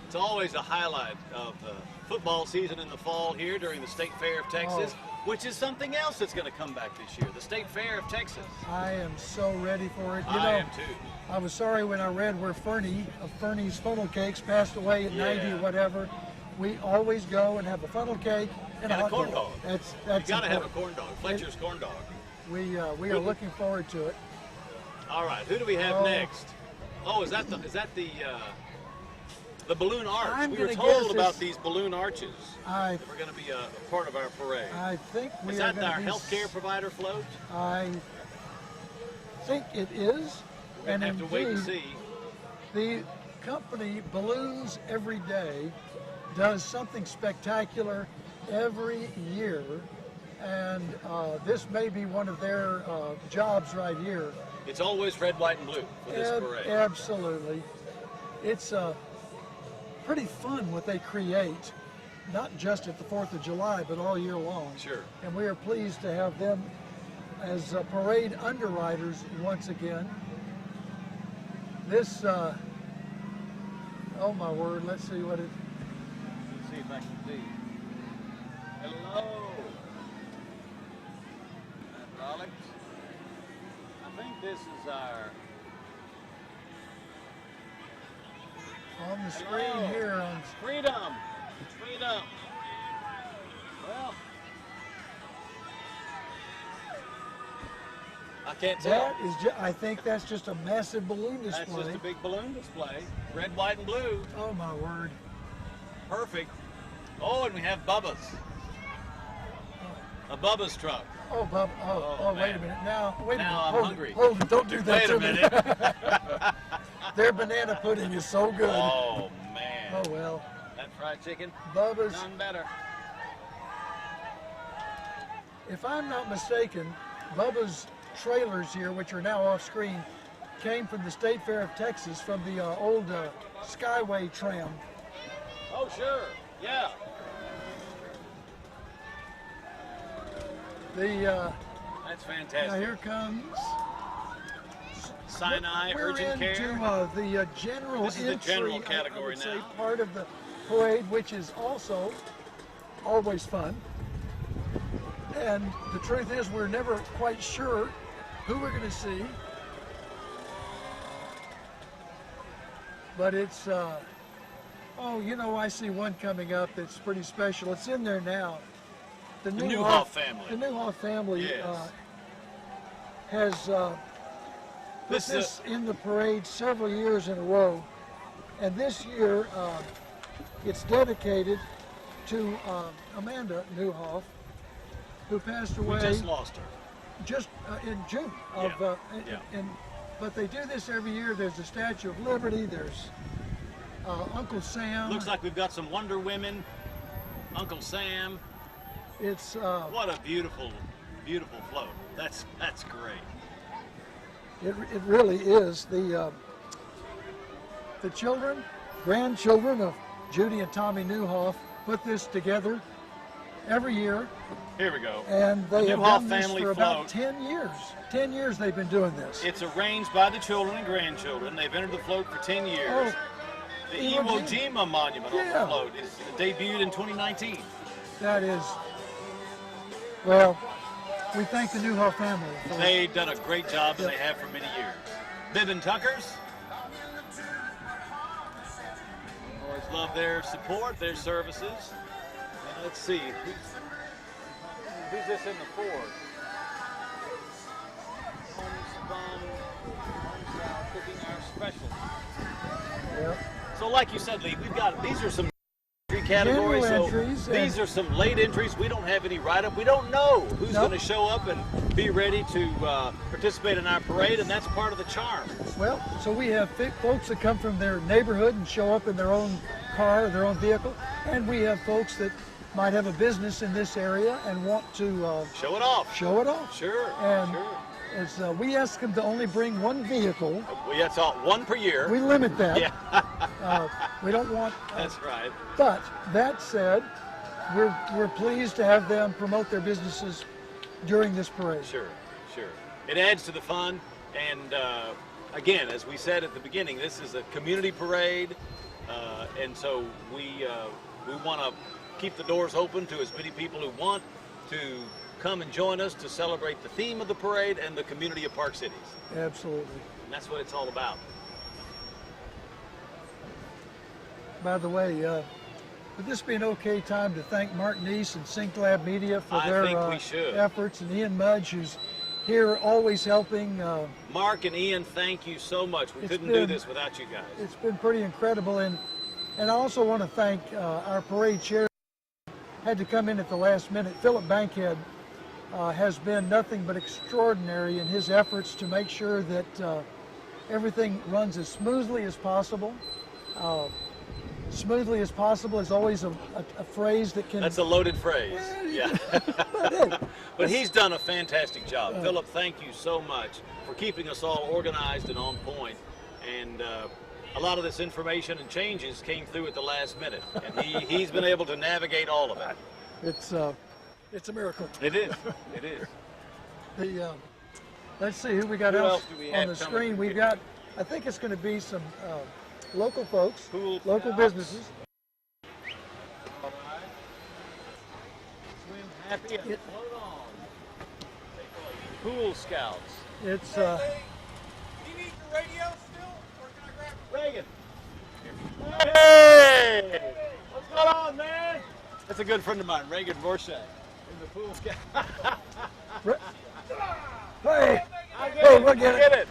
It's always a highlight of the football season in the fall here during the State Fair of Texas, which is something else that's going to come back this year, the State Fair of Texas. I am so ready for it. I am too. I was sorry when I read where Fernie of Fernie's Funnel Cakes passed away at 90 or whatever. We always go and have a funnel cake and, And a hot corn dog. dog. That's You got to have a important. corn dog, Fletcher's corn dog. We are looking forward to it. All right, who do we have Oh. next? Oh, is that the balloon arch? I'm We were gonna told guess about it's- these balloon arches. I We're going to be a part of our parade. I think we Is are that going our to be. healthcare provider float? I think it is. We're going to have to wait and indeed, see. The company Balloons Every Day does something spectacular every year, and this may be one of their jobs right here. It's always red, white, and blue for this parade. Absolutely. It's pretty fun what they create, not just at the 4th of July, but all year long. Sure. And we are pleased to have them as parade underwriters once again. This, oh my word, let's see what it, Let's see if I can see. Hello. Hydraulics. I think this is our... on the Hello. screen here on Freedom. Freedom. Well, I can't tell. that is I think that's just a massive balloon display. That's just a big balloon display. Red, white, and blue. Oh my word. Perfect. Oh, and we have Bubba's. A Bubba's truck. Oh, Bub. Oh, wait a man. minute. Now, wait a minute. Now I'm Hold hungry. It, hold it. Don't do that Wait to a minute. me. Their banana pudding is so good. Oh, man. Oh, well. That fried chicken, Bubba's, none better. if I'm not mistaken, Bubba's trailers here, which are now off screen, came from the State Fair of Texas from the old Skyway tram. Oh, sure. Yeah. That's Now fantastic. here comes Sinai, we're urgent into care. the general This is the entry, general I category would say, now. part of the parade, which is also always fun. And the truth is, we're never quite sure who we're going to see. But it's, oh, you know, I see one coming up that's pretty special. It's in there now. The Newhoff family. The Newhoff family Yes. has put this in the parade several years in a row. And this year, it's dedicated to Amanda Newhoff, who passed away. We just lost her. Just in June. But they do this every year. There's the Statue of Liberty. There's Uncle Sam. Looks like we've got some Wonder Women. Uncle Sam. It's what a beautiful, beautiful float. That's great. it really is. The children, grandchildren of Judy and Tommy Newhoff put this together every year. Here we go. And they have Newhoff done this family for about float. 10 years. 10 years they've been doing this. It's arranged by the children and grandchildren. They've entered the float for 10 years. Oh, the Iwo Iwo Jima. Jima monument on Yeah. the float is debuted in 2019. That is, well, we thank the Newhoff family. They've done a great job, and they have for many years. Bibb and Tuckers. Always love their support, their services. And let's see, who's this in the Ford? Homespun cooking our special. Yeah. So like you said, Lee, these are some categories. General So entries, these are some late entries. We don't have any write-up. We don't know who's Nope. going to show up and be ready to participate in our parade, and that's part of the charm. Well, so we have folks that come from their neighborhood and show up in their own car, or their own vehicle, and we have folks that might have a business in this area and want to Show it off. show it off. Sure, And sure. as we ask them to only bring one vehicle, That's all, one per year. we limit that. Yeah, We don't want. that's right. But that said, we're pleased to have them promote their businesses during this parade. Sure, sure. It adds to the fun, and again, as we said at the beginning, this is a community parade, and so we want to keep the doors open to as many people who want to come and join us to celebrate the theme of the parade and the community of Park Cities. Absolutely. And that's what it's all about. By the way, would this be an okay time to thank Mark Neese and SyncLab Media for I their think we should. efforts, and Ian Mudge, who's here always helping. Mark and Ian, thank you so much. We It's couldn't do been- this without you guys. It's been pretty incredible, and I also want to thank our parade chair. Had to come in at the last minute. Philip Bankhead has been nothing but extraordinary in his efforts to make sure that everything runs as smoothly as possible. Smoothly as possible is always a phrase that can. That's a loaded phrase. Yeah. But he's done a fantastic job. Philip, thank you so much for keeping us all organized and on point. And a lot of this information and changes came through at the last minute. And he's been able to navigate all of it. It's a miracle. It is. It is. Let's see who we got Who else else do we on have the coming? screen. We've got, I think it's going to be some local folks, Cool. local businesses. All right. Swim happy and float on. Pool Scouts. It's Do you need your radio still, or can I grab it? Reagan. Hey! What's going on, man? That's a good friend of mine, Reagan Borchet, in the Pool Scout. hey, I Hey, look at get it.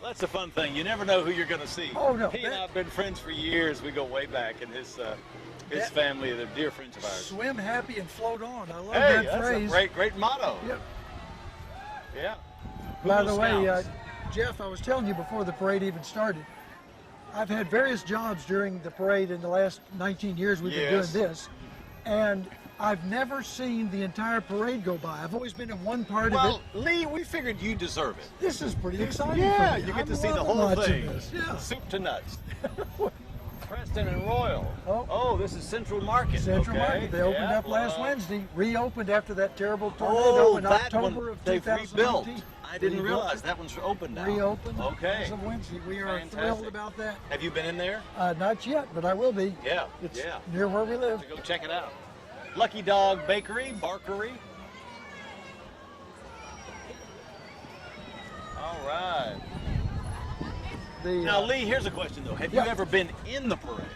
That's a fun thing. You never know who you're going to see. Oh, no, He and I that- have been friends for years. We go way back, and his That- family, they're dear friends of ours. swim happy and float on. I love Hey, that that's phrase. a great motto. Yep. Yeah. By Pool the way, Scouts. Jeff, I was telling you before the parade even started, I've had various jobs during the parade in the last 19 years we've been Yes. doing this, and I've never seen the entire parade go by. I've always been in one part Well, of it. Lee, we figured you deserve it. This is pretty exciting Yeah, for me. you get I'm to see the loving whole watching thing. this. Yeah. Soup to nuts. Preston and Royal. Oh. This is Central Market. Central okay. Market, they opened Yeah, up last well, Wednesday, reopened after that terrible tornado in that October one of they've 2019. rebuilt. I didn't Rebuilt realize it. that one's open now. Reopened Okay. as of Wednesday. We are Fantastic. thrilled about that. Have you been in there? Not yet, but I will be. Yeah. It's yeah. near where we live. To go check it out. Lucky Dog Bakery, Barkery. All right. Now, Lee, here's a question, though. Have you ever been in the parade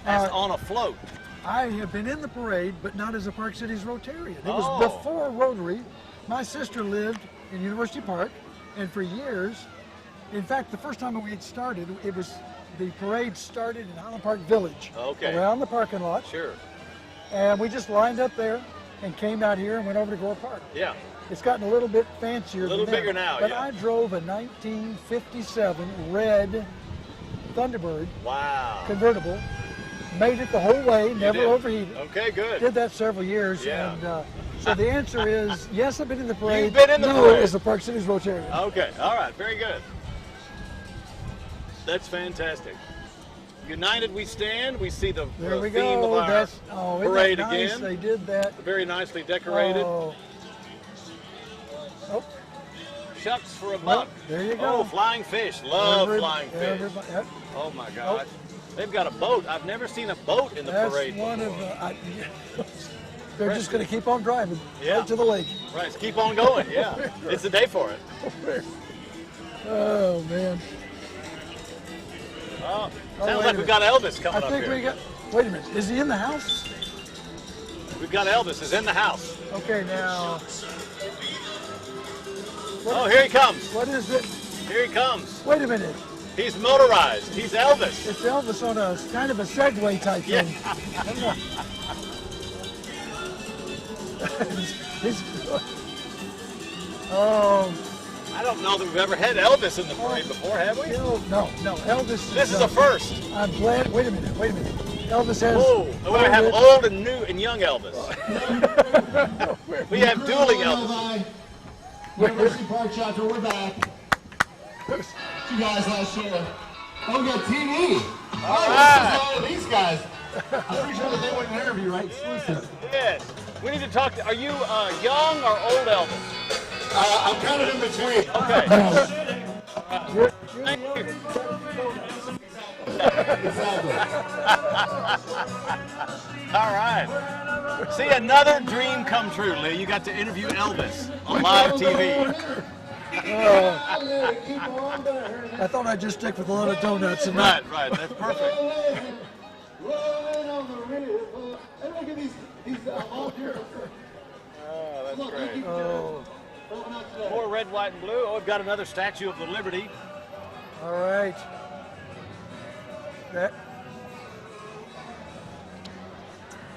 as on a float? I have been in the parade, but not as a Park Cities Rotarian. It was before Rotary. My sister lived in University Park, and for years, in fact, the first time we had started, the parade started in Highland Park Village, around the parking lot. Sure. And we just lined up there and came out here and went over to Gore Park. Yeah. It's gotten a little bit fancier. A little bigger now, but I drove a 1957 red Thunderbird convertible. Made it the whole way, never overheated. Okay, good. Did that several years. Yeah. And so the answer is yes, I've been in the parade. You've been in the parade. As a Park Cities Rotarian. Okay, all right, very good. That's fantastic. United we stand. We see the theme of our parade again. They did that. Very nicely decorated. Oh. Shucks for a buck. There you go. Oh, flying fish. Love flying fish. Oh my gosh. They've got a boat. I've never seen a boat in the parade before. They're just going to keep on driving right to the lake. Right, so keep on going, It's a day for it. Oh, man. Oh, sounds like we've got Elvis coming up here. Wait a minute. Is he in the house? We've got Elvis. He's in the house. Okay, now. Oh, here he comes. What is it? Here he comes. Wait a minute. He's motorized. He's Elvis. It's Elvis on a kind of a Segway type thing. I don't know that we've ever had Elvis in the parade before, have we? No. Elvis. This is a first. I'm glad. Wait a minute. Elvis has. Oh, we have old and new and young Elvis. We have dueling Elvis. University Park Chapter, we're back. You guys last year. Oh, we got TV. All right. All of these guys. I'm pretty sure that they want an interview, right? Yes. We need to talk to, are you young or old Elvis? I'm kind of in between. Okay. Thank you. All right. See, another dream come true, Lee. You got to interview Elvis on live TV. I thought I'd just stick with a lot of donuts. And right. That's perfect. And look at these volunteers. Oh, that's great. Oh. More red, white, and blue. Oh, we've got another Statue of the Liberty. All right.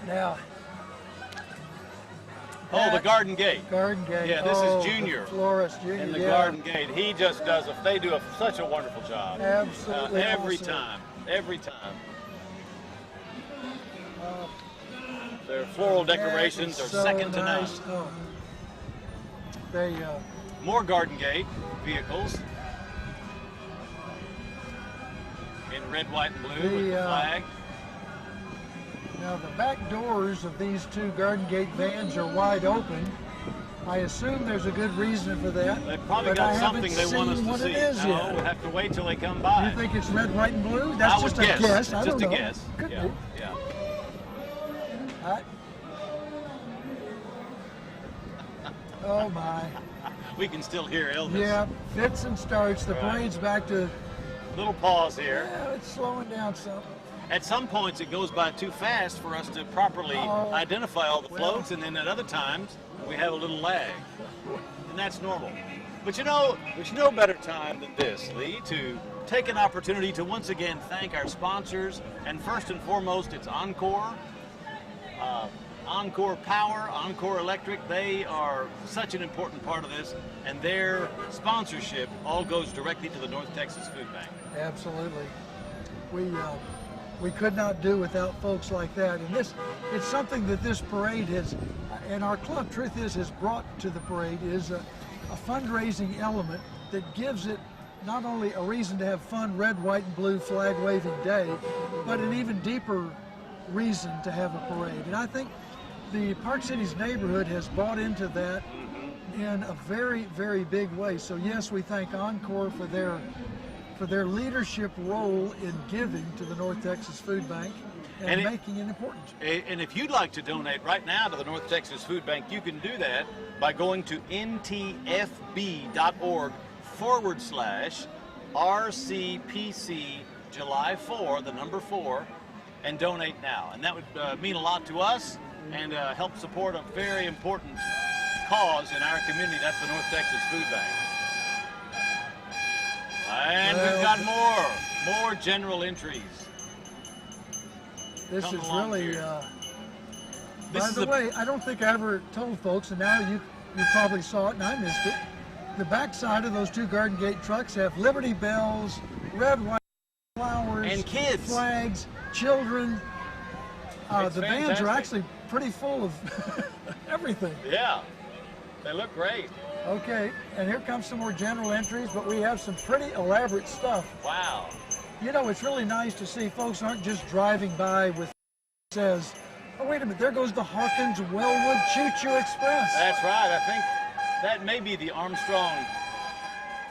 Now. Oh, the Garden Gate. Garden Gate. Yeah, this is Junior. Florist Junior. In the Garden Gate. He just does they do such a wonderful job. Absolutely. Every time. Their floral decorations are second to none. Oh. More Garden Gate vehicles in red, white, and blue with the flag. Now the back doors of these two Garden Gate vans are wide open. I assume there's a good reason for that. They've probably got something they want us to see. No, we'll have to wait till they come by. You think it's red, white, and blue? That's just a guess. I don't know. Just a guess. Could be. Yeah. Oh my. We can still hear Elvis. Yeah, fits and starts. The parade's back to. Little pause here. Yeah, it's slowing down some. At some points it goes by too fast for us to properly identify all the floats, and then at other times we have a little lag. And that's normal. But you know, there's no better time than this, Lee, to take an opportunity to once again thank our sponsors, and first and foremost it's Encore. Encore Power, Encore Electric, they are such an important part of this, and their sponsorship all goes directly to the North Texas Food Bank. Absolutely. We could not do without folks like that. And it's something that this parade has, and our club, truth is, has brought to the parade, is a fundraising element that gives it not only a reason to have fun red, white, and blue flag waving day, but an even deeper reason to have a parade. And I think the Park Cities neighborhood has bought into that in a very, very big way. So yes, we thank Encore for their leadership role in giving to the North Texas Food Bank. and making it important. And if you'd like to donate right now to the North Texas Food Bank, you can do that by going to ntfb.org/RCPC July 4, the number 4, and donate now. And that would mean a lot to us and help support a very important cause in our community. That's the North Texas Food Bank. And we've got more general entries. This Come is along really, here. by the way, I don't think I ever told folks, and now you probably saw it and I missed it. The backside of those 2 Garden Gate trucks have Liberty Bells, red, white flowers, And kids. flags, children. It's the vans are fantastic. actually pretty full of everything. Yeah, they look great. Okay, and here comes some more general entries, but we have some pretty elaborate stuff. Wow. You know, it's really nice to see folks aren't just driving by with says, oh, wait a minute, there goes the Hawkins Wellwood Choo Choo Express. That's right. I think that may be the Armstrong.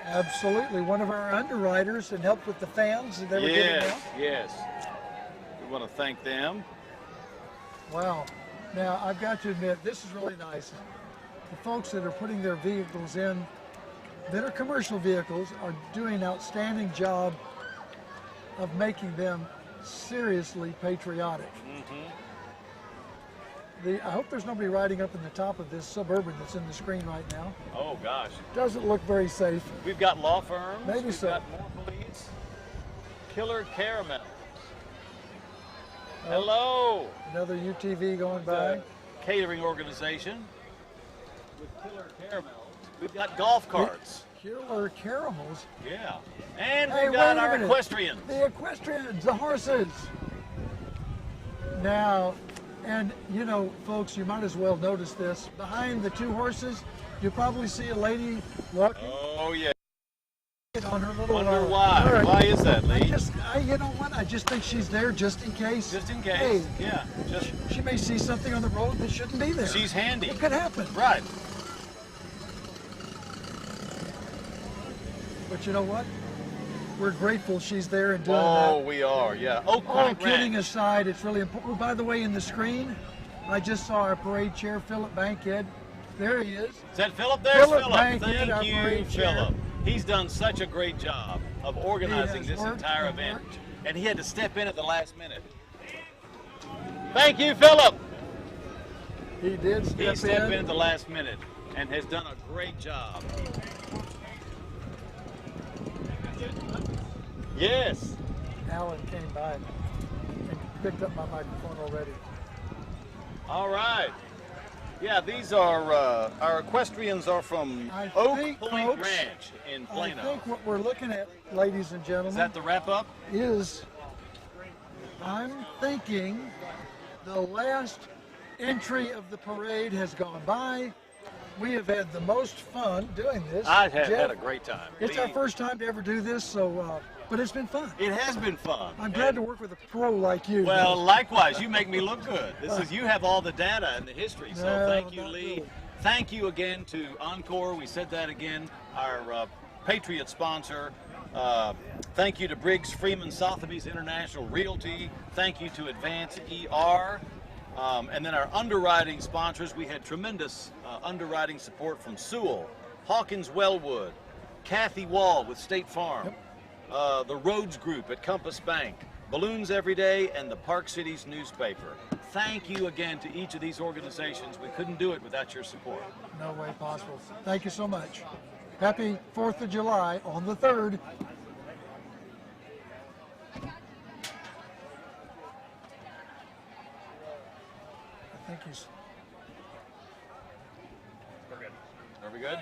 Absolutely, one of our underwriters and helped with the fans that they were giving out. Yes. We want to thank them. Wow. Now, I've got to admit, this is really nice. The folks that are putting their vehicles in that are commercial vehicles are doing an outstanding job of making them seriously patriotic. I hope there's nobody riding up in the top of this Suburban that's in the screen right now. Oh, gosh. Doesn't look very safe. We've got law firms. Maybe We've so. got more police. Killer Caramels. Hello. Another UTV going by. Catering organization with Killer Caramels. We've got golf carts. Killer Caramels. Yeah. And Hey, we've got wait a our minute. equestrians. The equestrians, the horses. Now, and you know, folks, you might as well notice this. Behind the 2 horses, you probably see a lady walking Oh, yeah. on her little. Wonder why. all right. Why is that, Lee? You know what? I just think she's there just in case. Just in case. Hey, Yeah. Just she may see something on the road that shouldn't be there. she's handy. It could happen. Right. But you know what? We're grateful she's there and doing Oh, that. we are. Yeah. Oak All Point kidding Ranch. aside, it's really important. Oh, by the way, in the screen, I just saw our parade chair, Philip Bankhead. There he is. Is that Philip? There's Philip Philip. Bankhead, our Thank you, parade chair. Philip. He's done such a great job of organizing He has this worked entire and event. worked. And he had to step in at the last minute. Thank you, Philip. He did He step stepped in in. at the last minute and has done a great job. Yes. Alan came by and picked up my microphone already. All right. Yeah, these are our equestrians are from I Oak think, Point folks, Ranch in Plano. I think what we're looking at, ladies and gentlemen, Is that the wrap up? is, I'm thinking the last entry of the parade has gone by. We have had the most fun doing this. I have Jeff, had a great time. It's our first time to ever do this, so but it's been fun. It has been fun. I'm glad to work with a pro like you. Well, likewise, you make me look good. You have all the data and the history, so No, thank you, not Lee. really. Thank you again to Encore. We said that again, our Patriot sponsor. Thank you to Briggs Freeman Sotheby's International Realty. Thank you to Advance ER. And then our underwriting sponsors, we had tremendous underwriting support from Sewell, Hawkins Wellwood, Kathy Wall with State Farm, the Rhodes Group at Compass Bank, Balloons Every Day, and the Park Cities newspaper. Thank you again to each of these organizations. We couldn't do it without your support. No way possible. Thank you so much. Happy 4th of July on the 3rd. I think he's... Are we good?